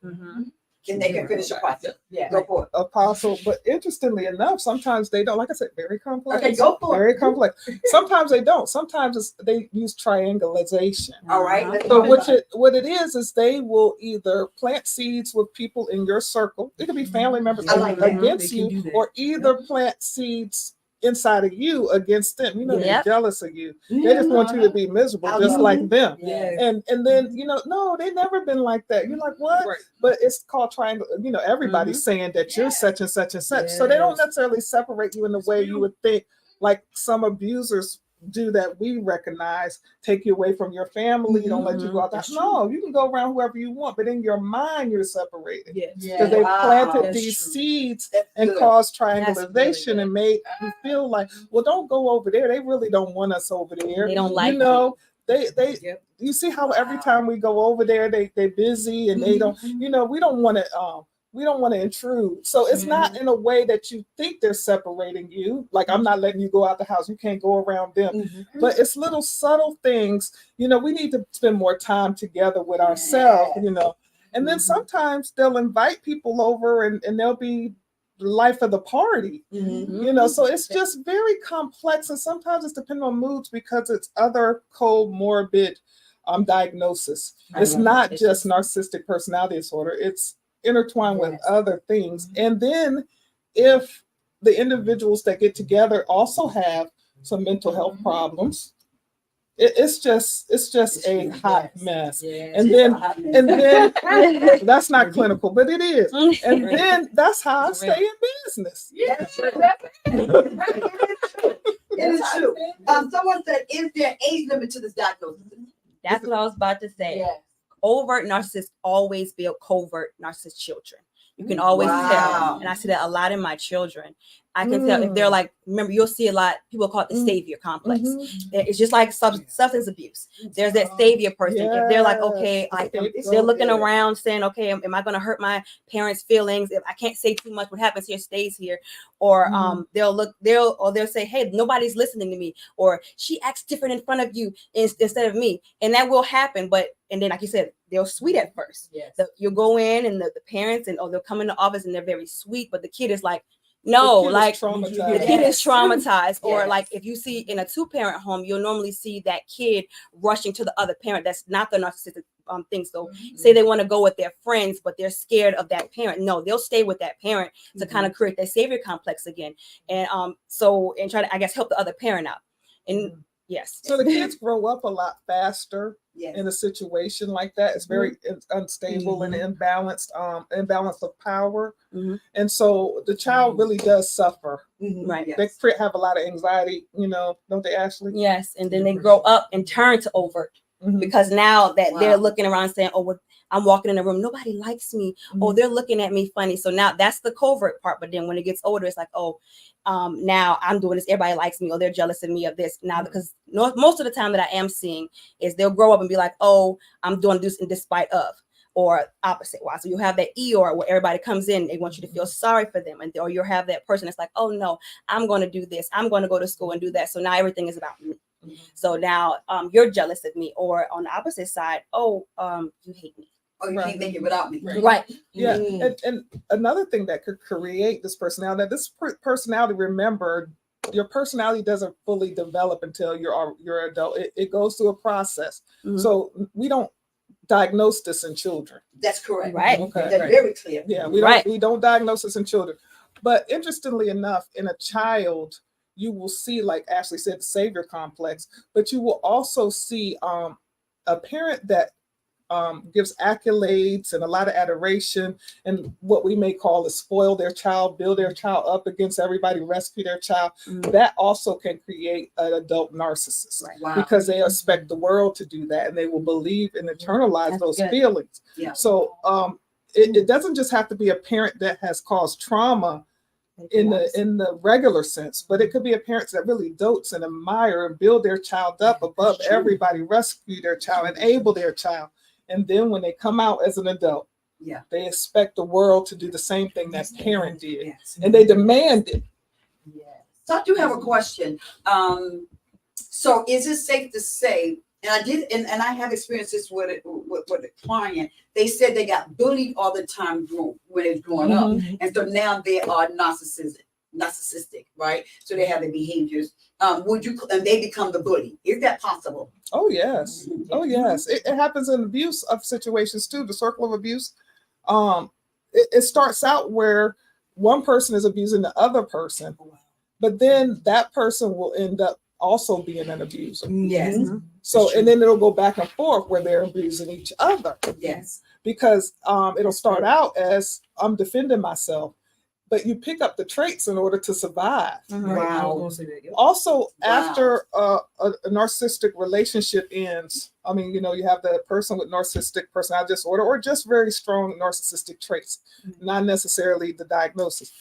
Speaker 1: they can finish a project. Go for it.
Speaker 4: Apostle, but interestingly enough, sometimes they don't. Like I said, very complex.
Speaker 1: Okay, go for it.
Speaker 4: Very complex. Sometimes they don't. Sometimes they use triangulation.
Speaker 1: All right.
Speaker 4: So what it is they will either plant seeds with people in your circle. It could be family members against you, or either plant seeds inside of you against them. They're jealous of you. They just want you to be miserable, just like them. And then no, they never been like that. You're like, what? Right. But it's called triangle. Everybody's saying that you're such and such and such. So they don't necessarily separate you in the way you would think, like some abusers do that we recognize take you away from your family, don't let you go out.
Speaker 5: That's
Speaker 4: No, you can go around whoever you want, but in your mind you're separated.
Speaker 2: Yes.
Speaker 4: Because they
Speaker 1: Wow.
Speaker 4: planted
Speaker 2: That's
Speaker 4: these
Speaker 2: true.
Speaker 4: seeds
Speaker 1: That's
Speaker 4: and
Speaker 1: good.
Speaker 4: caused
Speaker 5: really
Speaker 4: triangulation
Speaker 5: good.
Speaker 4: and made you feel like, well, don't go over there. They really don't want us over there.
Speaker 5: They don't like
Speaker 4: you know, they
Speaker 2: Yep.
Speaker 4: you see how every time we go over there, they're busy and they don't, you know, we don't want to intrude. So it's not in a way that you think they're separating you. Like, I'm not letting you go out the house. You can't go around them.
Speaker 2: Mhm.
Speaker 4: But it's little subtle things. You know, we need to spend more time together with ourselves, you know. And then sometimes they'll invite people over and they'll be the life of the party. You know, so it's just very complex. And sometimes it's depending on moods because it's other comorbid diagnosis. It's not
Speaker 5: It's
Speaker 4: just narcissistic personality disorder. It's intertwined with other things. And then if the individuals that get together also have some mental health problems, it's just a hot mess. And then that's not clinical, but it is. And then that's how I stay in business.
Speaker 1: It is true. Someone said, is there age limit to this diagnosis?
Speaker 5: That's what I was about to say.
Speaker 3: Yes.
Speaker 5: Overt narcissists always build covert narcissist children. You can always
Speaker 1: Wow.
Speaker 5: tell. And I see that a lot in my children. I can tell if they're like, remember, you'll see a lot, people call it the savior complex. It's just like substance abuse. There's that savior person. If they're like, okay, like they're looking around saying, okay, am I going to hurt my parents' feelings? If I can't say too much, what happens here stays here. Or they'll say, hey, nobody's listening to me. Or she acts different in front of you instead of me. And that will happen. And then, like you said, they're sweet at first.
Speaker 3: Yes.
Speaker 5: You'll go in and the parents they'll come in the office and they're very sweet, but the kid is like, no, like the kid is traumatized. Or like if you see in a 2-parent home, you'll normally see that kid rushing to the other parent. That's not the narcissistic thing. So say they want to go with their friends, but they're scared of that parent. No, they'll stay with that parent to kind of create that savior complex again. And and try to, I guess, help the other parent out. And yes.
Speaker 4: So the kids grow up a lot faster in a situation like that. It's very unstable and imbalanced of power. And so the child really does suffer.
Speaker 5: Right.
Speaker 4: They have a lot of anxiety, you know, don't they, Ashley?
Speaker 5: Yes. And then they grow up and turn to overt. Because now that they're looking around saying, oh, well, I'm walking in the room, nobody likes me. Oh, they're looking at me funny. So now that's the covert part. But then when it gets older, it's like, oh, now I'm doing this. Everybody likes me, or they're jealous of me of this. Now, because most of the time that I am seeing is they'll grow up and be like, oh, I'm doing this in despite of, or opposite wise. So you have that Eeyore where everybody comes in, they want you to feel sorry for them. And or you'll have that person that's like, oh no, I'm going to do this. I'm going to go to school and do that. So now everything is about me. So now you're jealous of me. Or on the opposite side, you hate me.
Speaker 1: Oh, you can't make it without me.
Speaker 5: Right.
Speaker 4: Yeah. And another thing that could create this personality, personality, remember, your personality doesn't fully develop until you're adult. It goes through a process. So we don't diagnose this in children.
Speaker 1: That's correct.
Speaker 5: Right.
Speaker 4: Okay.
Speaker 1: That's very clear.
Speaker 4: Yeah, we don't diagnose this in children. But interestingly enough, in a child, you will see, like Ashley said, the savior complex, but you will also see a parent that gives accolades and a lot of adoration, and what we may call is spoil their child, build their child up against everybody, rescue their child. That also can create an adult narcissist,
Speaker 1: Wow.
Speaker 4: because they expect the world to do that, and they will believe and internalize
Speaker 5: That's
Speaker 4: those
Speaker 5: good.
Speaker 4: feelings.
Speaker 1: Yeah.
Speaker 4: So it doesn't just have to be a parent that has caused trauma in the regular sense, but it could be a parent that really dotes and admire and build their child up above everybody, rescue their child, enable their child. And then when they come out as an adult, they expect the world to do the same thing that parent did.
Speaker 1: Yes.
Speaker 4: And they demand it.
Speaker 1: So I do have a question. So is it safe to say, and I did, and I have experienced this with a client. They said they got bullied all the time when they was growing up, and so now they are narcissistic, right? So they have the behaviors. And they become the bully? Is that possible?
Speaker 4: Oh yes, oh yes. It happens in abuse of situations too. The circle of abuse. It starts out where one person is abusing the other person, but then that person will end up also being an abuser.
Speaker 1: Yes.
Speaker 4: So, and then it'll go back and forth where they're abusing each other.
Speaker 1: Yes.
Speaker 4: Because it'll start out as I'm defending myself. but you pick up the traits in order to survive.
Speaker 2: Right. I
Speaker 1: Wow.
Speaker 2: was gonna say that. Yep.
Speaker 4: Also,
Speaker 1: Wow.
Speaker 4: after a narcissistic relationship ends, I mean, you have the person with narcissistic personality disorder or just very strong narcissistic traits, not necessarily the diagnosis.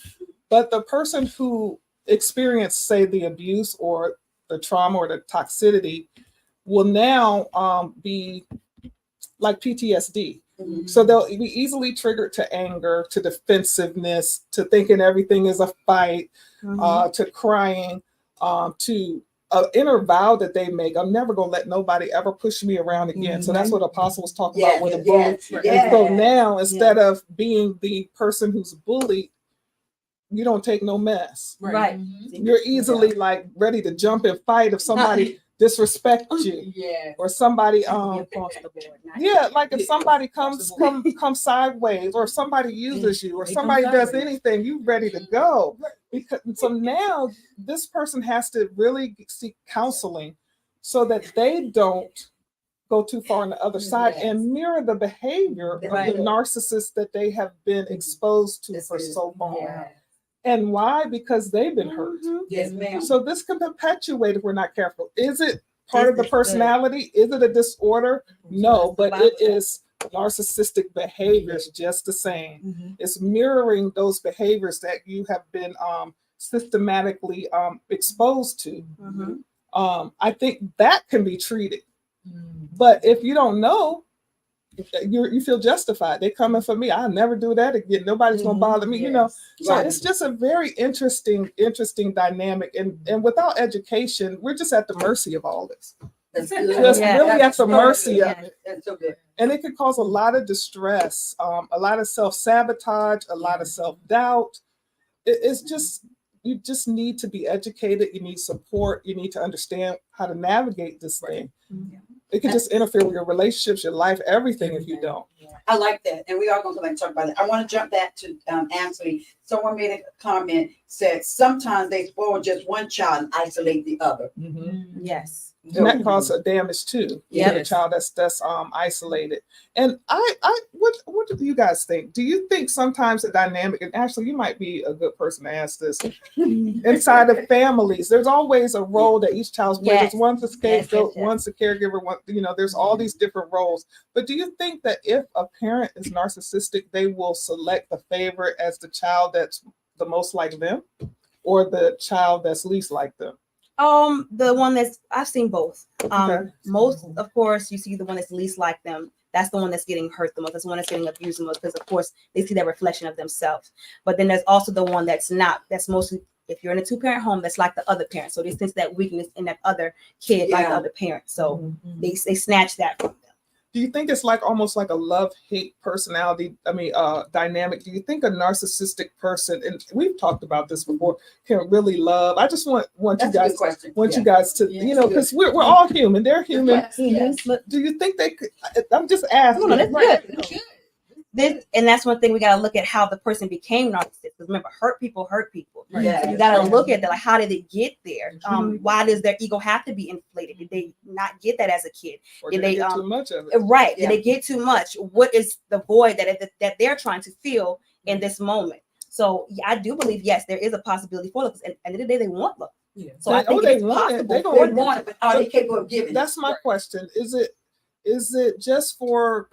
Speaker 4: But the person who experienced, say, the abuse or the trauma or the toxicity will now be like PTSD.
Speaker 1: Mhm.
Speaker 4: So they'll be easily triggered to anger, to defensiveness, to thinking everything is a fight, to crying, to an inner vow that they make. I'm never going to let nobody ever push me around again. So that's what Apostle was talking about with the bully.
Speaker 1: Yes,
Speaker 2: Right.
Speaker 4: And so
Speaker 1: yes.
Speaker 4: now, instead of being the person who's bullied, you don't take no mess.
Speaker 5: Right.
Speaker 4: You're easily like ready to jump and fight if somebody disrespects you
Speaker 3: Yeah.
Speaker 4: or somebody
Speaker 5: Across the board, not-
Speaker 4: yeah, like if somebody comes sideways or if somebody uses you or
Speaker 2: They come
Speaker 4: somebody does
Speaker 2: sideways.
Speaker 4: anything, you ready to go. Because so now this person has to really seek counseling so that they don't go too far on the other side and mirror the behavior of
Speaker 5: Right.
Speaker 4: the narcissist that they have been exposed to
Speaker 1: That's
Speaker 4: for
Speaker 1: good.
Speaker 4: so long.
Speaker 3: Yeah.
Speaker 4: And why? Because they've been hurt.
Speaker 1: Yes, ma'am.
Speaker 4: So this can perpetuate if we're not careful. Is it part
Speaker 5: Is
Speaker 4: of the
Speaker 5: it
Speaker 4: personality? Is it a disorder? No, but it
Speaker 5: Survival.
Speaker 4: is narcissistic behaviors just the same.
Speaker 2: Mhm.
Speaker 4: It's mirroring those behaviors that you have been systematically exposed to.
Speaker 5: Mhm.
Speaker 4: I think that can be treated.
Speaker 3: Mm.
Speaker 4: But if you don't know, you feel justified. They're coming for me. I'll never do that again. Nobody's gonna bother me.
Speaker 3: Yes.
Speaker 4: So
Speaker 1: Right.
Speaker 4: it's just a very interesting dynamic. And without education, we're just at the mercy of all this.
Speaker 1: That's good.
Speaker 4: Just
Speaker 5: Yeah.
Speaker 4: really at
Speaker 1: That's
Speaker 4: the
Speaker 1: so
Speaker 4: mercy
Speaker 1: good.
Speaker 4: of it.
Speaker 1: That's so good.
Speaker 4: And it can cause a lot of distress, a lot of self-sabotage, a lot of self-doubt. It's just, you just need to be educated. You need support. You need to understand how to navigate this thing. It can just interfere with your relationships, your life, everything if you don't.
Speaker 1: I like that, and we are going to come back and talk about it. I want to jump back to Ashley. Someone made a comment, said sometimes they spoil just one child and isolate the other.
Speaker 5: Yes.
Speaker 4: And that causes a damage too.
Speaker 5: Yep.
Speaker 4: The child that's isolated. And what do you guys think? Do you think sometimes the dynamic, and Ashley, you might be a good person to ask this, inside of families, there's always a role that each child plays.
Speaker 5: Yes.
Speaker 4: There's one's a scapegoat,
Speaker 5: Yes.
Speaker 4: one's a caregiver, one, there's all these different roles. But do you think that if a parent is narcissistic, they will select the favorite as the child that's the most like them, or the child that's least like them?
Speaker 5: The one that's I've seen both.
Speaker 4: Okay.
Speaker 5: Most, of course, you see the one that's least like them. That's the one that's getting hurt the most. That's the one that's getting abused the most because, of course, they see that reflection of themselves. But then there's also the one that's not. That's mostly if you're in a two-parent home, that's like the other parent. So they sense that weakness in that other kid, like the
Speaker 1: Yeah.
Speaker 5: other parent. So they snatch that from them.
Speaker 4: Do you think it's like almost like a love-hate personality? Dynamic. Do you think a narcissistic person, and we've talked about this before, can really love? I just want
Speaker 1: That's
Speaker 4: you
Speaker 1: a
Speaker 4: guys
Speaker 1: good question.
Speaker 4: you guys to
Speaker 3: Yeah.
Speaker 4: because we're all human. They're human.
Speaker 3: Yes, yes.
Speaker 5: But
Speaker 4: Do you think they could? I'm just asking.
Speaker 5: no, that's
Speaker 3: Right.
Speaker 5: good. And that's one thing we gotta look at how the person became narcissistic. Because remember, hurt people.
Speaker 1: Yeah.
Speaker 5: So you gotta look at that. Like, how did they get there?
Speaker 4: Mhm.
Speaker 5: Why does their ego have to be inflated? Did they not get that as a kid?
Speaker 4: Or
Speaker 5: Did
Speaker 4: did they
Speaker 5: they,
Speaker 4: get too much of it?
Speaker 5: Right.
Speaker 1: Yeah.
Speaker 5: Did they get too much? What is the void that they're trying to fill in this moment? So yeah, I do believe, yes, there is a possibility for love. Because at the end of the day, they want love.
Speaker 2: Yeah.
Speaker 5: So I think
Speaker 4: they
Speaker 5: it's
Speaker 4: want it.
Speaker 5: possible.
Speaker 4: They
Speaker 5: for
Speaker 1: They
Speaker 4: gonna-
Speaker 5: them.
Speaker 1: want it, but are they capable of giving it?
Speaker 4: That's my question. Is it just for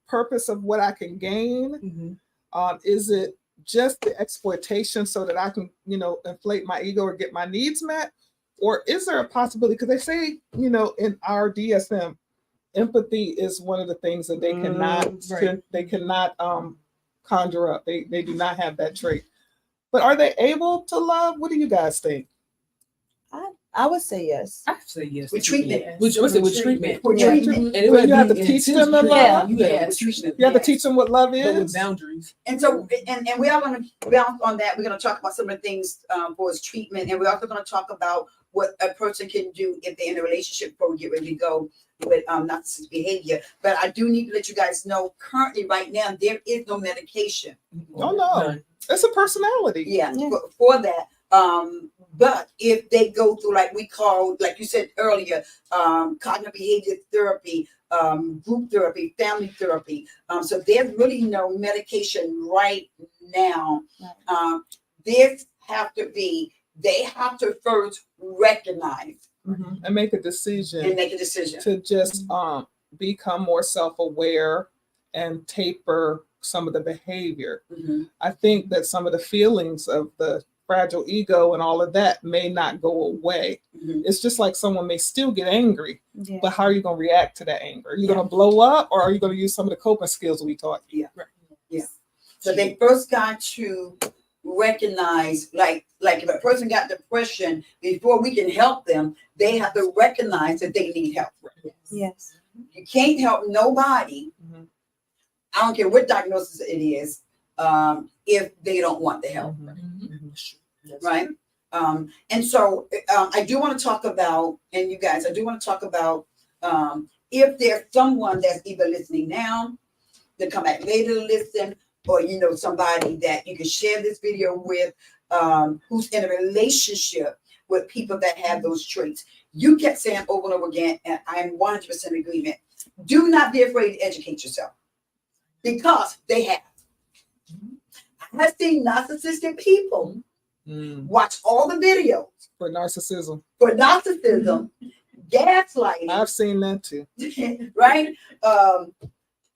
Speaker 4: purpose of what I can gain?
Speaker 2: Mhm.
Speaker 4: Is it just the exploitation so that I can, inflate my ego or get my needs met? Or is there a possibility? Because they say, in our DSM, empathy is one of the things that they cannot conjure up. They do not have that trait. But are they able to love? What do you guys think?
Speaker 5: I would say yes.
Speaker 2: I say yes.
Speaker 1: With treatment.
Speaker 2: With treatment.
Speaker 1: For
Speaker 5: Yeah.
Speaker 1: treatment.
Speaker 2: And it
Speaker 4: So
Speaker 2: would
Speaker 4: you have to
Speaker 2: be
Speaker 4: teach
Speaker 2: intense
Speaker 4: them to
Speaker 2: treatment.
Speaker 5: love?
Speaker 2: You have
Speaker 3: Yes.
Speaker 2: to teach them.
Speaker 4: You have to teach them what love
Speaker 2: But with
Speaker 4: is.
Speaker 2: boundaries.
Speaker 1: And so, and we are going to bounce on that. We're going to talk about some of the things for his treatment, and we're also going to talk about what a person can do if they're in a relationship before we get ready to go with narcissistic behavior. But I do need to let you guys know, currently, right now, there is no medication.
Speaker 4: Oh, no.
Speaker 2: None.
Speaker 4: It's a personality.
Speaker 1: Yeah,
Speaker 5: Yeah.
Speaker 1: for that. But if they go through, like we call, like you said earlier, cognitive behavior therapy, group therapy, family therapy. So there's really no medication right now,
Speaker 5: Right.
Speaker 1: this have to be, they have to first recognize
Speaker 4: And make a decision
Speaker 1: and make a decision.
Speaker 4: to just become more self-aware and taper some of the behavior.
Speaker 1: Mhm.
Speaker 4: I think that some of the feelings of the fragile ego and all of that may not go away.
Speaker 1: Mhm.
Speaker 4: It's just like someone may still get angry,
Speaker 5: Yeah.
Speaker 4: but how are you going to react to that anger? Are you
Speaker 1: Yeah.
Speaker 4: going to blow up, or are you going to use some of the coping skills we taught you?
Speaker 1: So they first got to recognize, like if a person got depression, before we can help them, they have to recognize that they need help.
Speaker 5: Yes.
Speaker 1: You can't help nobody.
Speaker 4: Mhm.
Speaker 1: I don't care what diagnosis it is, if they don't want the help, right? And so I do want to talk about, and you guys, I do want to talk about if there's someone that's either listening now, to come back later to listen, or you know somebody that you can share this video with, who's in a relationship with people that have those traits. You kept saying over and over again, and I'm 100% in agreement. Do not be afraid to educate yourself, because they have. I have seen narcissistic people watch all the videos
Speaker 4: For narcissism.
Speaker 1: for narcissism, gaslighting,
Speaker 4: I've seen that too.
Speaker 1: right?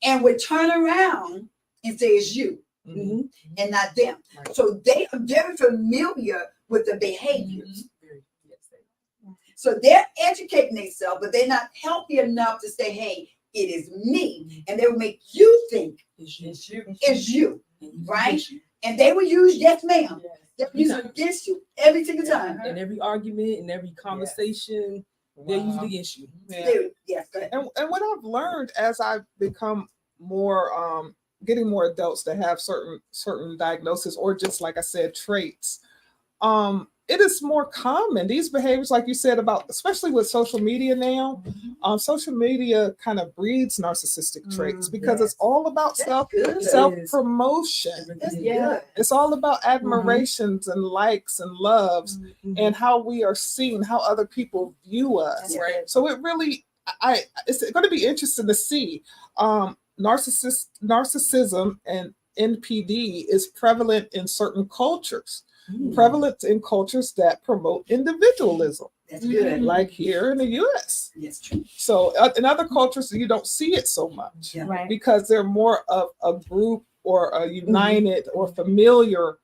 Speaker 1: And would turn around and say it's you
Speaker 4: Mhm.
Speaker 1: and not them.
Speaker 4: Right.
Speaker 1: So they are very familiar with the behaviors. So they're educating themselves, but they're not healthy enough to say, hey, it is me. And they will make you think it's you, right? And they will use yes, ma'am. They'll use it against you every single time.
Speaker 2: In every argument, in every conversation, they're
Speaker 4: Wow.
Speaker 2: usually against you.
Speaker 4: Yeah.
Speaker 1: Yes, go ahead.
Speaker 4: And what I've learned as I've become more getting more adults that have certain diagnoses, or just like I said, traits, it is more common. These behaviors, like you said, about especially with social media now, social media kind of breeds narcissistic traits because it's all about
Speaker 1: That's good.
Speaker 4: self promotion.
Speaker 1: That's
Speaker 3: Yeah.
Speaker 1: good.
Speaker 4: It's all about admirations and likes and loves and how we are seen, how other people view us.
Speaker 5: That's
Speaker 1: Right.
Speaker 5: good.
Speaker 4: So it really, it's going to be interesting to see. Narcissism and NPD is prevalent in certain cultures, prevalent in cultures that promote individualism,
Speaker 1: That's good.
Speaker 4: like here in the U.S.
Speaker 1: That's true.
Speaker 4: So in other cultures, you don't see it so much
Speaker 1: Yeah.
Speaker 5: Right.
Speaker 4: because they're more of a group or a united or familial,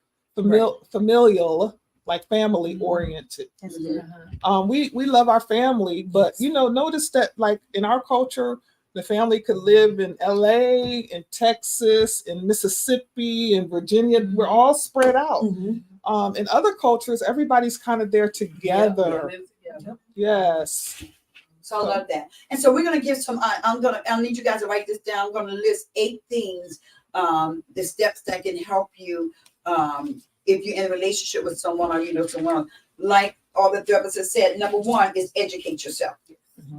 Speaker 4: like family oriented.
Speaker 5: That's
Speaker 1: Mhm.
Speaker 5: good.
Speaker 4: We love our family, but notice that like in our culture, the family could live in LA, in Texas, in Mississippi, in Virginia. We're all spread out. In other cultures, everybody's kind of there together. Yes.
Speaker 1: So I love that. And so we're gonna give some. I'll need you guys to write this down. I'm gonna list 8 things, the steps that can help you if you're in a relationship with someone or you know someone. Like all the therapists have said, number 1 is educate yourself.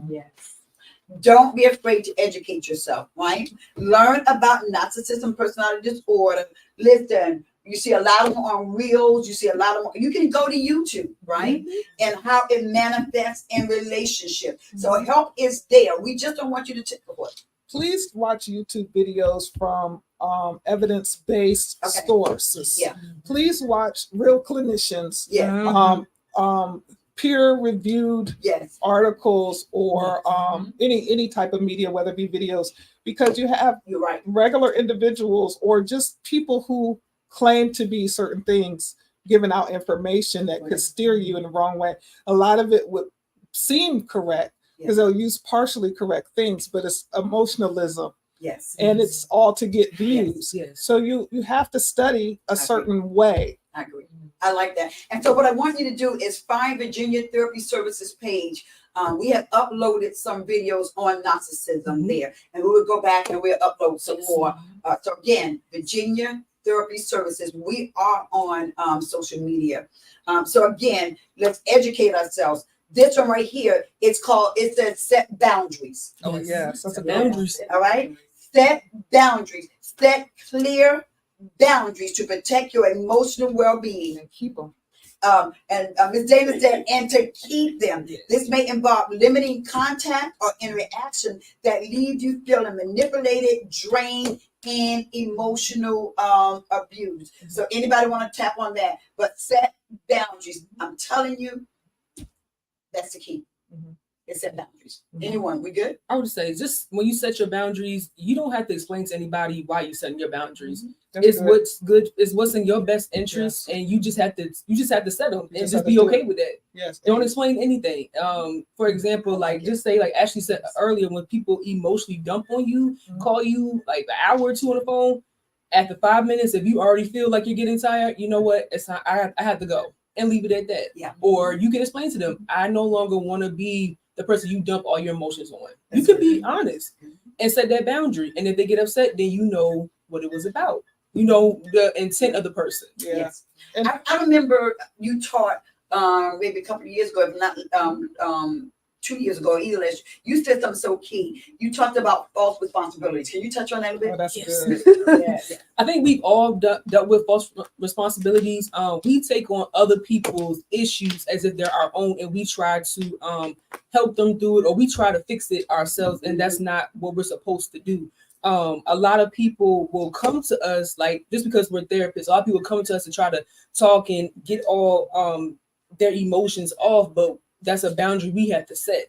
Speaker 3: Yes.
Speaker 1: Don't be afraid to educate yourself, right? Learn about narcissism, personality disorder. Listen, you see a lot of them on Reels. You see a lot of them. You can go to YouTube, right? And how it manifests in relationship. So help is there. We just don't want you to take the word.
Speaker 4: Please watch YouTube videos from evidence-based
Speaker 1: Okay.
Speaker 4: sources.
Speaker 1: Yeah.
Speaker 4: Please watch real clinicians,
Speaker 1: Yeah.
Speaker 4: peer-reviewed
Speaker 1: Yes.
Speaker 4: articles, or any type of media, whether it be videos, because you have
Speaker 1: You're right.
Speaker 4: regular individuals or just people who claim to be certain things giving out information that could steer you in the wrong way. A lot of it would seem correct because they'll use partially correct things, but it's emotionalism
Speaker 1: Yes.
Speaker 4: and it's all to get views.
Speaker 2: Yes.
Speaker 4: So you have to study a certain way.
Speaker 1: I agree. I like that. And so what I want you to do is find Virginia Therapy Services page. We have uploaded some videos on narcissism there, and we will go back and we'll upload some more. So again, Virginia Therapy Services. We are on social media. So again, let's educate ourselves. This one right here, it says set boundaries.
Speaker 4: Oh yes, that's a good one.
Speaker 2: Boundaries.
Speaker 1: All right? Set boundaries. Set clear boundaries to protect your emotional well-being.
Speaker 4: And keep them.
Speaker 1: And Ms. Davis said, and to keep them. This may involve limiting contact or interaction that leave you feeling manipulated, drained, and emotional abuse. So anybody want to tap on that? But set boundaries. I'm telling you, that's the key.
Speaker 4: Mhm.
Speaker 1: It's set boundaries.
Speaker 4: Mhm.
Speaker 1: Anyone, we good?
Speaker 2: I would say just when you set your boundaries, you don't have to explain to anybody why you're setting your boundaries.
Speaker 4: That's
Speaker 2: It's
Speaker 4: good.
Speaker 2: what's good, is what's in your best interest, and you just have to set them
Speaker 4: You
Speaker 2: and
Speaker 4: just have
Speaker 2: just
Speaker 4: to
Speaker 2: be
Speaker 4: do
Speaker 2: okay
Speaker 4: it.
Speaker 2: with that.
Speaker 4: Yes.
Speaker 2: Don't explain anything. For example, like just say, like Ashley said earlier, when people emotionally dump on you,
Speaker 4: Mhm.
Speaker 2: call you like an hour or two on the phone, after 5 minutes, if you already feel like you're getting tired, you know what? It's not. I have to go and leave it at that.
Speaker 1: Yeah.
Speaker 2: Or you can explain to them, I no longer want to be the person you dump all your emotions on. You
Speaker 1: That's
Speaker 2: can
Speaker 1: good.
Speaker 2: be honest and set that boundary. And if they get upset, then you know what it was about. You know the intent of the person.
Speaker 4: Yeah.
Speaker 1: Yes.
Speaker 4: And-
Speaker 1: I remember you taught maybe a couple of years ago, if not 2 years ago, either last, you said something so key. You talked about false responsibilities. Can you touch on that a
Speaker 4: Oh,
Speaker 1: bit?
Speaker 4: that's
Speaker 2: Yes.
Speaker 4: good.
Speaker 1: Yes.
Speaker 2: I think we've all dealt with false responsibilities. We take on other people's issues as if they're our own, and we try to help them through it, or we try to fix it ourselves, and that's not what we're supposed to do. A lot of people will come to us, like, just because we're therapists, a lot of people come to us and try to talk and get all their emotions off, but that's a boundary we have to set.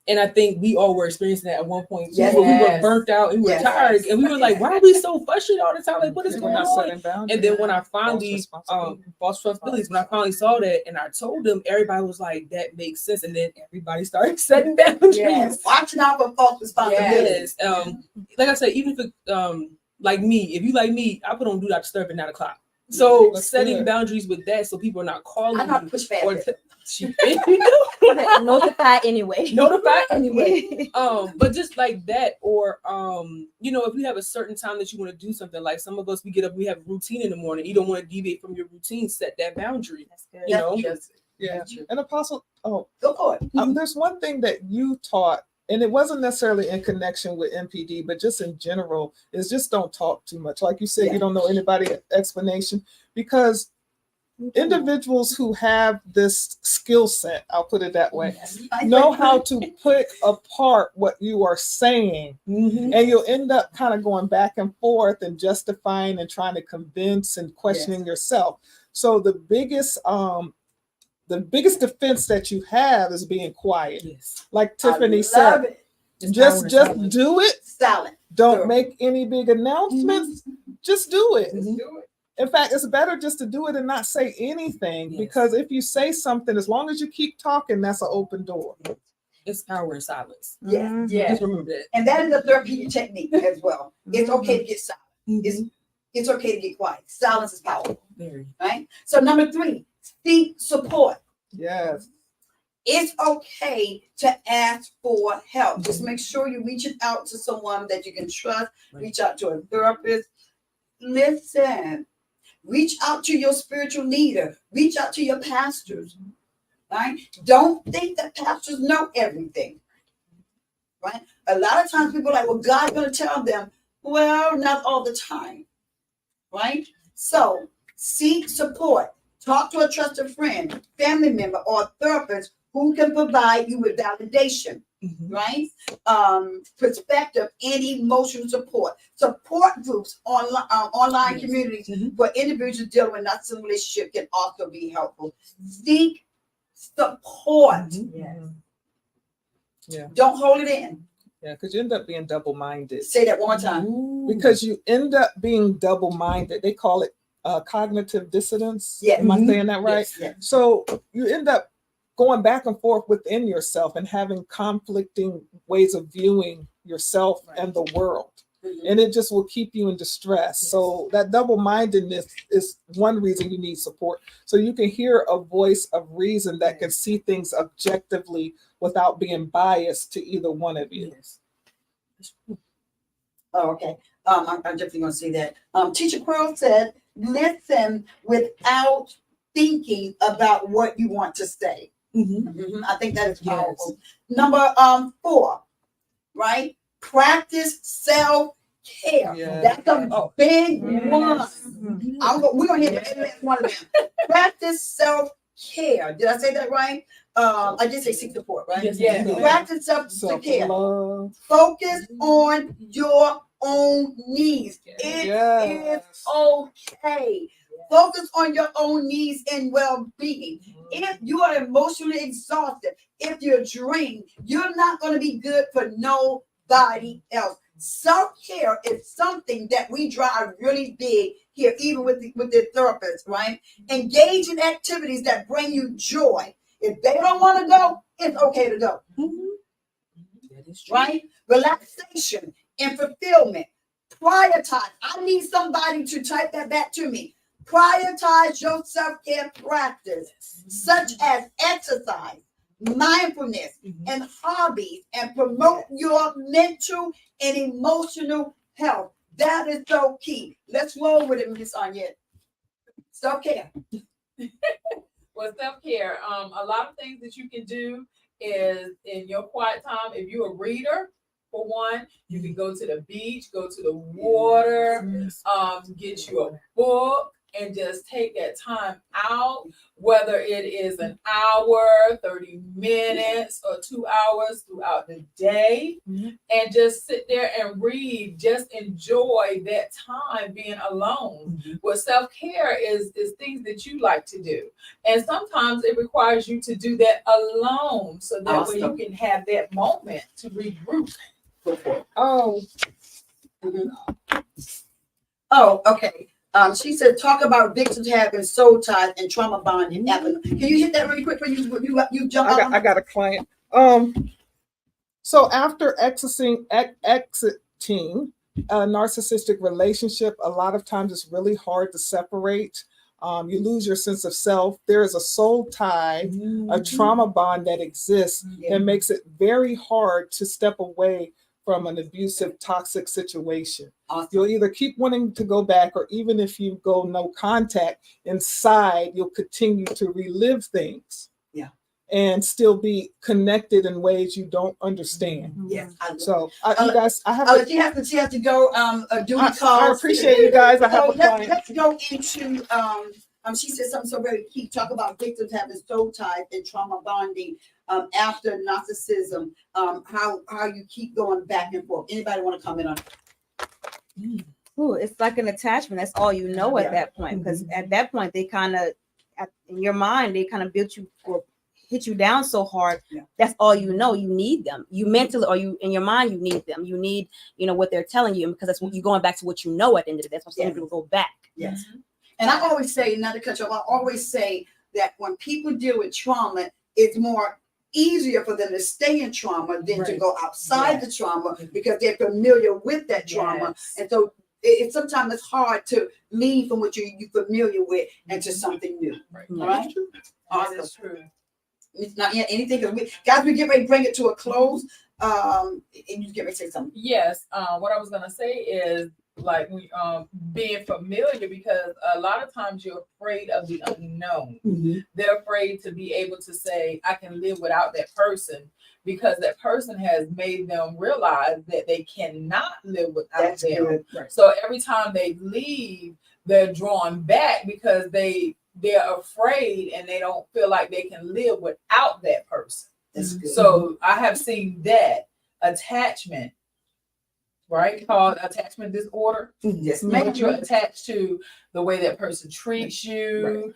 Speaker 2: And I think we all were experiencing that at one point too,
Speaker 1: Yes.
Speaker 2: where we were burnt out and we were
Speaker 1: Yes.
Speaker 2: tired, and we were like, why are we so frustrated all the time? Like, what is
Speaker 4: We're
Speaker 2: going
Speaker 4: not
Speaker 2: on?
Speaker 4: setting boundaries.
Speaker 2: And then when I finally false responsibilities, when I finally saw that and I told them, everybody was like, that makes sense. And then everybody started setting boundaries.
Speaker 1: Yes. Watching out for false responsibilities.
Speaker 2: Yes. Like I said, even if like me, if you like me, I put on do not disturb at 9 o'clock. So
Speaker 4: That's
Speaker 2: setting
Speaker 4: good.
Speaker 2: boundaries with that, so people are not calling
Speaker 1: I know how to
Speaker 2: you
Speaker 1: push past
Speaker 2: or
Speaker 1: it.
Speaker 5: Notify anyway.
Speaker 2: notify anyway. But just like that, or if you have a certain time that you want to do something, like some of us, we get up, we have a routine in the morning. You don't want to deviate from your routine. Set that boundary.
Speaker 5: That's good.
Speaker 2: You know.
Speaker 4: Yeah.
Speaker 1: That's true.
Speaker 4: And Apostle,
Speaker 1: Go for it.
Speaker 4: there's one thing that you taught, and it wasn't necessarily in connection with MPD, but just in general, is just don't talk too much. Like you said,
Speaker 1: Yeah.
Speaker 4: you don't know anybody's explanation, because individuals who have this skill set, I'll put it that way, know how to pick apart what you are saying,
Speaker 2: Mm-hmm.
Speaker 4: and you'll end up kind of going back and forth and justifying and trying to convince and questioning yourself. So the biggest defense that you have is being quiet.
Speaker 2: Yes.
Speaker 4: Like Tiffany
Speaker 1: I
Speaker 4: said,
Speaker 1: love it.
Speaker 4: just do it.
Speaker 1: Silent.
Speaker 4: Don't
Speaker 1: Sure.
Speaker 4: make any big announcements. Just do it.
Speaker 2: Mhm.
Speaker 1: Do it.
Speaker 4: In fact, it's better just to do it and not say anything,
Speaker 2: Yes.
Speaker 4: because if you say something, as long as you keep talking, that's an open door.
Speaker 2: It's power in silence.
Speaker 1: Yes.
Speaker 3: Yeah.
Speaker 2: Just remember that.
Speaker 1: And that is a therapeutic technique as well. It's okay to get silent.
Speaker 2: Mhm.
Speaker 1: It's okay to get quiet. Silence is powerful,
Speaker 2: Very.
Speaker 1: right? So number 3, seek support.
Speaker 4: Yes.
Speaker 1: It's okay to ask for help. Just make sure you're reaching out to someone that you can trust.
Speaker 2: Right.
Speaker 1: Reach out to a therapist. Listen. Reach out to your spiritual leader. Reach out to your pastors. Right? Don't think that pastors know everything. Right? A lot of times people are like, well, God's going to tell them. Well, not all the time. Right? So seek support. Talk to a trusted friend, family member, or therapist who can provide you with validation,
Speaker 2: Mhm.
Speaker 1: right? Perspective and emotional support. Support groups, online
Speaker 2: Yes.
Speaker 1: communities
Speaker 2: Mhm.
Speaker 1: for individuals dealing with narcissistic relationship can also be helpful. Seek support.
Speaker 2: Mhm.
Speaker 4: Yeah.
Speaker 1: Don't hold it in.
Speaker 4: Yeah, because you end up being double-minded.
Speaker 1: Say that one more time.
Speaker 2: Ooh.
Speaker 4: Because you end up being double-minded. They call it cognitive dissonance.
Speaker 1: Yes.
Speaker 4: Am I
Speaker 2: Mhm.
Speaker 4: saying that right?
Speaker 1: Yes.
Speaker 4: So you end up going back and forth within yourself and having conflicting ways of viewing yourself and the world.
Speaker 1: Mhm.
Speaker 4: And it just will keep you in distress.
Speaker 2: Yes.
Speaker 4: So that double-mindedness is one reason you need support. So you can hear a voice of reason that can see things objectively without being biased to either one of you.
Speaker 2: Yes.
Speaker 1: Oh, okay. I'm definitely going to see that. Teacher Quill said, listen without thinking about what you want to say.
Speaker 2: Mhm.
Speaker 1: I think that is
Speaker 2: Yes.
Speaker 1: powerful. Number 4, right? Practice self-care.
Speaker 4: Yeah.
Speaker 1: That's a big one.
Speaker 5: Mhm.
Speaker 1: We're going to hit every last one of them. Practice self-care. Did I say that right? I did say seek support, right?
Speaker 2: Yes.
Speaker 3: Yes.
Speaker 2: Yes.
Speaker 1: Practice self-care.
Speaker 4: Self-love.
Speaker 1: Focus on your own needs. It
Speaker 4: Yes.
Speaker 1: is okay. Focus on your own needs and well-being. If you are emotionally exhausted, if you're drained, you're not going to be good for nobody else. Self-care is something that we drive really big here, even with the therapist, right? Engage in activities that bring you joy. If they don't want to go, it's okay to go.
Speaker 2: That is true.
Speaker 1: Right? Relaxation and fulfillment. Prioritize. I need somebody to type that back to me. Prioritize your self-care practice, such as exercise, mindfulness, and hobbies, and promote your mental and emotional health. That is so key. Let's roll with it, Miss Anya. Self-care.
Speaker 3: Well, self-care, a lot of things that you can do is in your quiet time. If you're a reader, for one, you can go to the beach, go to the water, get you a book, and just take that time out, whether it is an hour, 30 minutes, or 2 hours throughout the day, and just sit there and read. Just enjoy that time being alone. Well, self-care is things that you like to do. And sometimes it requires you to do that alone, so that way you can have that moment to regroup.
Speaker 2: Oh,
Speaker 1: Oh, okay. She said, talk about victims having soul ties and trauma bonding. Can you hit that really quick for you jump out?
Speaker 4: I got a client. So after exiting a narcissistic relationship, a lot of times it's really hard to separate. You lose your sense of self. There is a soul tie, a trauma bond that exists that makes it very hard to step away from an abusive, toxic situation.
Speaker 1: Awesome.
Speaker 4: You'll either keep wanting to go back, or even if you go no contact, inside you'll continue to relive things.
Speaker 1: Yeah.
Speaker 4: And still be connected in ways you don't understand.
Speaker 1: Yes.
Speaker 4: So you guys, I have.
Speaker 1: She has to go do calls.
Speaker 4: I appreciate you guys. I have a client.
Speaker 1: Let's go into she said something so very key. Talk about victims having soul ties and trauma bonding after narcissism. How you keep going back and forth. Anybody want to comment on it?
Speaker 5: Ooh, it's like an attachment. That's all you know at that point. Because at that point, they kind of, in your mind, they kind of built you or hit you down so hard.
Speaker 1: Yeah.
Speaker 5: That's all you know. You need them. You mentally, or you in your mind, you need them. You need, what they're telling you, because that's what you're going back to what you know at the end of the day. That's why some people go back.
Speaker 1: Yes. And I always say, not to cut you off, I always say that when people deal with trauma, it's more easier for them to stay in trauma than to go outside the trauma, because they're familiar with that trauma. And so sometimes it's hard to leave from what you're familiar with into something new. Right? Awesome.
Speaker 3: That's true.
Speaker 1: It's not yet anything, because guys, we get ready to bring it to a close. And you get ready to say something.
Speaker 3: Yes. What I was gonna say is, like, we being familiar, because a lot of times you're afraid of the unknown. They're afraid to be able to say, I can live without that person, because that person has made them realize that they cannot live without them.
Speaker 1: Right.
Speaker 3: So every time they leave, they're drawn back because they're afraid, and they don't feel like they can live without that person.
Speaker 1: That's good.
Speaker 3: So I have seen that attachment, right, called attachment disorder.
Speaker 1: Yes,
Speaker 3: Make you attached to the way that person treats you,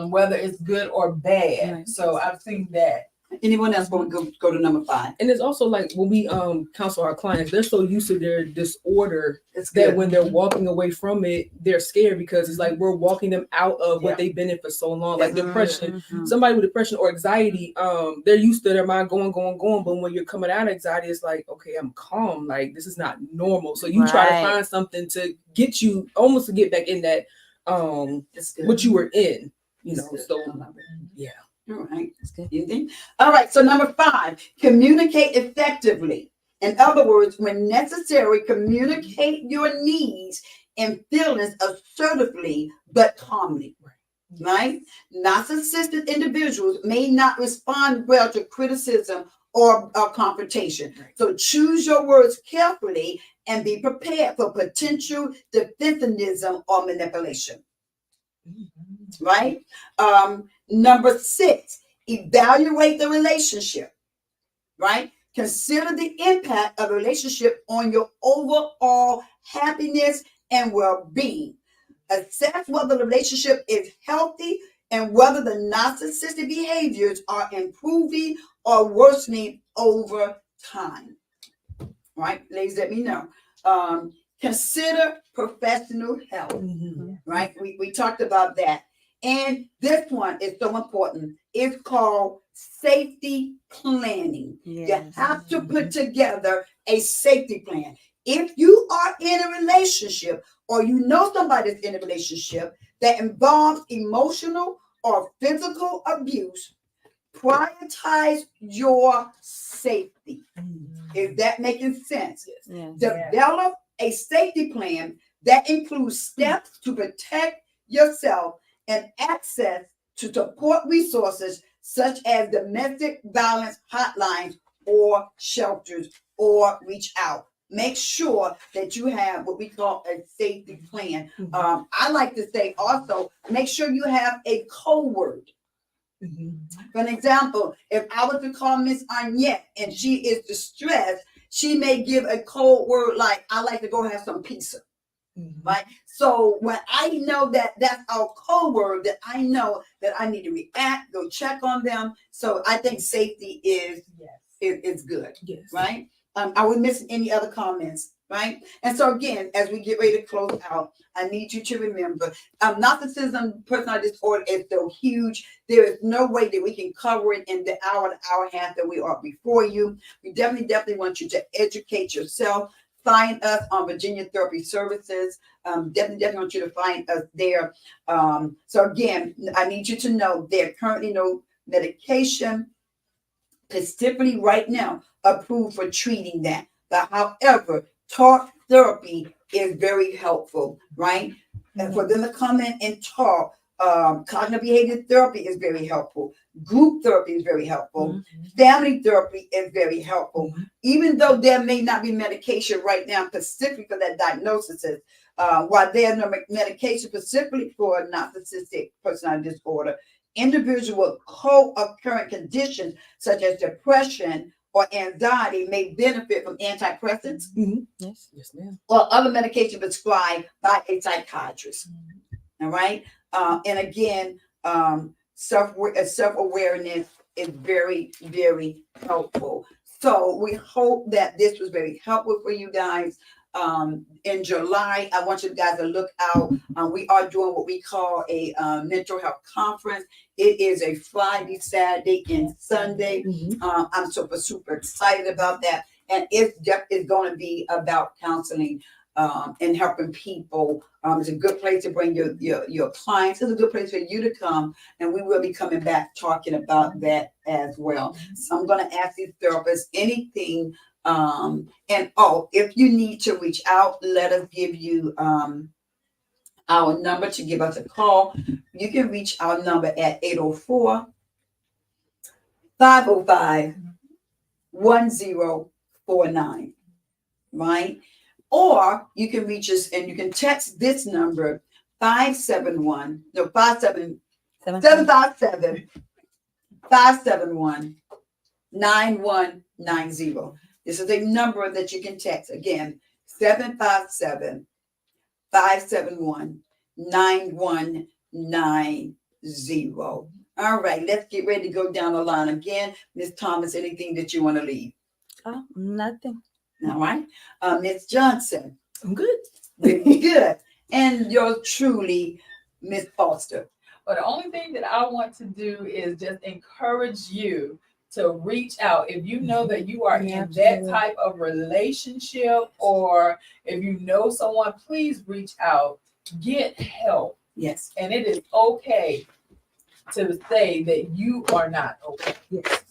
Speaker 3: whether it's good or bad.
Speaker 5: Right.
Speaker 3: So I've seen that.
Speaker 1: Anyone else want to go to number 5?
Speaker 2: and it's also like when we counsel our clients, they're so used to their disorder
Speaker 1: It's
Speaker 2: that
Speaker 1: good.
Speaker 2: when they're walking away from it, they're scared, because it's like we're walking them out of what they've been in for so long, like depression. Somebody with depression or anxiety, they're used to their mind going, but when you're coming out of anxiety, it's like, okay, I'm calm, like this is not normal. So you try to find something to get you almost to get back in that
Speaker 1: It's good.
Speaker 2: what you were in, so yeah.
Speaker 1: All right.
Speaker 5: That's good.
Speaker 1: You think? All right. So number 5, communicate effectively. In other words, when necessary, communicate your needs and feelings assertively but calmly. Right? Narcissistic individuals may not respond well to criticism or confrontation. So choose your words carefully and be prepared for potential defensivism or manipulation. Right? Number 6, evaluate the relationship. Right? Consider the impact of a relationship on your overall happiness and well-being. Assess whether the relationship is healthy and whether the narcissistic behaviors are improving or worsening over time. Right, ladies, let me know. Consider professional help. Right, we talked about that. And this one is so important. It's called safety planning. You have to put together a safety plan. If you are in a relationship or you know somebody that's in a relationship that involves emotional or physical abuse, prioritize your safety. Is that making sense?
Speaker 5: Yes.
Speaker 1: Develop a safety plan that includes steps to protect yourself and access to support resources such as domestic violence hotlines or shelters, or reach out. Make sure that you have what we call a safety plan. I like to say also, make sure you have a code word. For an example, if I was to call Miss Annette and she is distressed, she may give a code word like, I like to go have some pizza. Right? So when I know that that's our code word, that I know that I need to react, go check on them. So I think safety is good.
Speaker 2: Yes.
Speaker 1: Right? Are we missing any other comments? Right? And so again, as we get ready to close out, I need you to remember, narcissism, personality disorder is so huge. There is no way that we can cover it in the hour and a half that we are before you. We definitely want you to educate yourself. Find us on Virginia Therapy Services. Definitely want you to find us there. So again, I need you to know there currently no medication specifically right now approved for treating that. But however, talk therapy is very helpful, right? And for them to come in and talk, cognitive behavior therapy is very helpful. Group therapy is very helpful. Family therapy is very helpful. Even though there may not be medication right now specifically for that diagnosis, while there's no medication specifically for narcissistic personality disorder, individuals with co-occurring conditions such as depression or anxiety may benefit from antidepressants
Speaker 5: Yes.
Speaker 2: Yes, ma'am.
Speaker 1: or other medication prescribed by a psychiatrist. All right. And again, self-awareness is very, very helpful. So we hope that this was very helpful for you guys. In July, I want you guys to look out. We are doing what we call a mental health conference. It is a Friday, Saturday, and Sunday. I'm super excited about that. And it's going to be about counseling and helping people. It's a good place to bring your clients. It's a good place for you to come. And we will be coming back talking about that as well. So I'm going to ask these therapists anything. And if you need to reach out, let us give you our number to give us a call. You can reach our number at 804-505-1049, right? Or you can reach us and you can text this number 757-571-9190. This is a number that you can text. Again, 757-571-9190. All right, let's get ready to go down the line again. Ms. Thomas, anything that you want to leave?
Speaker 5: Oh, nothing.
Speaker 1: All right. Ms. Johnson.
Speaker 2: I'm good.
Speaker 1: Very good. And you're truly Ms. Foster.
Speaker 3: But the only thing that I want to do is just encourage you to reach out. If you know that you are in that type of relationship, or if you know someone, please reach out. Get help.
Speaker 1: Yes.
Speaker 3: And it is okay to say that you are not okay.
Speaker 2: Yes.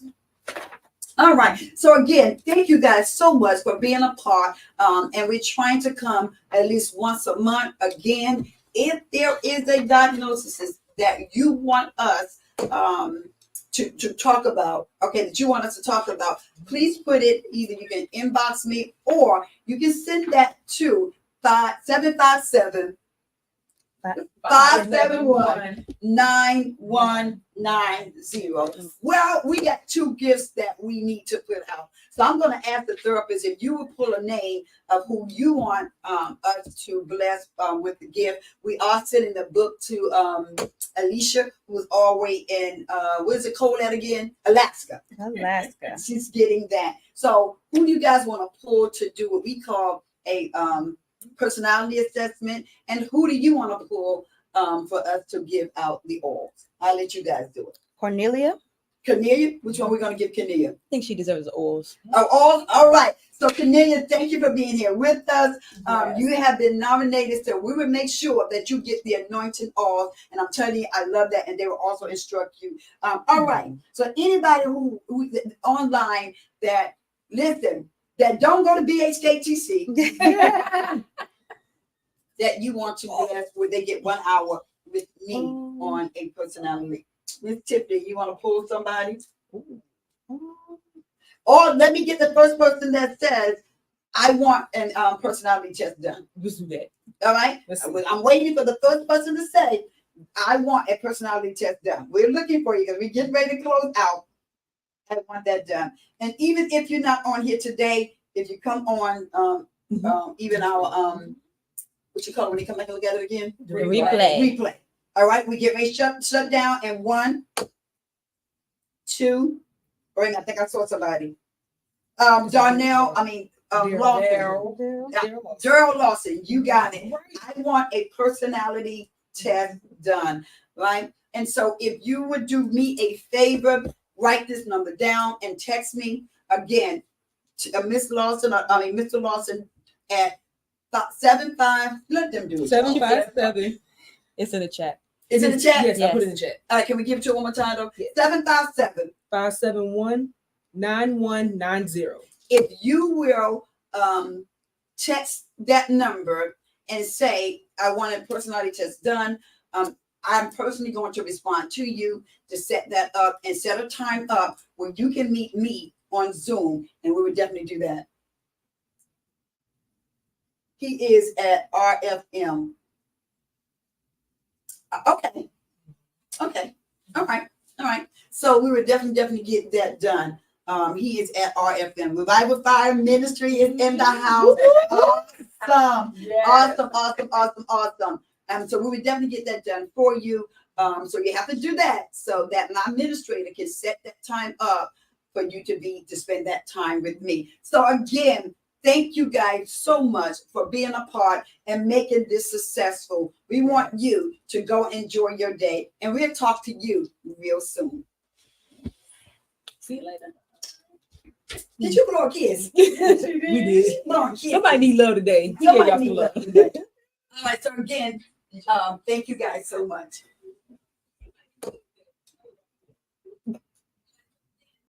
Speaker 1: All right. So again, thank you guys so much for being a part. And we're trying to come at least once a month. Again, if there is a diagnosis that you want us to talk about, okay, that you want us to talk about, please put it, either you can inbox me or you can send that to 757 571-9190. Well, we got two gifts that we need to put out. So I'm going to ask the therapist if you would pull a name of who you want us to bless with the gift. We are sending the book to Alicia, who's all the way in, what is it called at again? Alaska.
Speaker 5: Alaska.
Speaker 1: She's getting that. So who do you guys want to pull to do what we call a personality assessment? And who do you want to pull for us to give out the oils? I'll let you guys do it.
Speaker 5: Cornelia.
Speaker 1: Cornelia, which one are we going to give Cornelia?
Speaker 5: I think she deserves the oils.
Speaker 1: Oh, all right. So Cornelia, thank you for being here with us.
Speaker 3: Yes.
Speaker 1: You have been nominated, so we will make sure that you get the anointing oil. And I'm telling you, I love that. And they will also instruct you. All right. So anybody who online that listen, that don't go to BHKTC, that you want to bless, where they get 1 hour with me on a personality. Miss Tiffany, you want to pull somebody? Or let me get the first person that says, I want a personality test done.
Speaker 2: Let's do that.
Speaker 1: All right?
Speaker 2: Let's see.
Speaker 1: I'm waiting for the first person to say, I want a personality test done. We're looking for you because we're getting ready to close out. I want that done. And even if you're not on here today, if you come on even our what you call it when you come back and look at it again?
Speaker 5: The replay.
Speaker 1: Replay. All right, we get ready to shut down in 1, 2. Wait, I think I saw somebody. Darnell, Lawson. Daryl Lawson, you got it. I want a personality test done, right? And so if you would do me a favor, write this number down and text me again, Miss Lawson, Mr. Lawson at 75. Let them do it.
Speaker 2: 757.
Speaker 5: It's in the chat.
Speaker 1: Is it in the chat?
Speaker 2: Yes, I
Speaker 5: Yes.
Speaker 2: put it in the chat.
Speaker 1: All right, can we give it to you one more time though?
Speaker 2: Yes.
Speaker 1: 757.
Speaker 2: 571-9190.
Speaker 1: If you will text that number and say, I want a personality test done, I'm personally going to respond to you to set that up and set a time up where you can meet me on Zoom, and we would definitely do that. He is at RFM. Okay. All right. So we would definitely get that done. He is at RFM. Revival Fire Ministry is in the house. Awesome.
Speaker 3: Yes.
Speaker 1: Awesome. So we would definitely get that done for you. So you have to do that so that my administrator can set that time up for you to spend that time with me. So again, thank you guys so much for being a part and making this successful. We want you to go enjoy your day, and we'll talk to you real soon.
Speaker 2: See you later.
Speaker 1: Did you blow a kiss?
Speaker 2: We did.
Speaker 1: Blow a kiss.
Speaker 2: Somebody need love today. We gave y'all some love.
Speaker 1: All right. So again, thank you guys so much.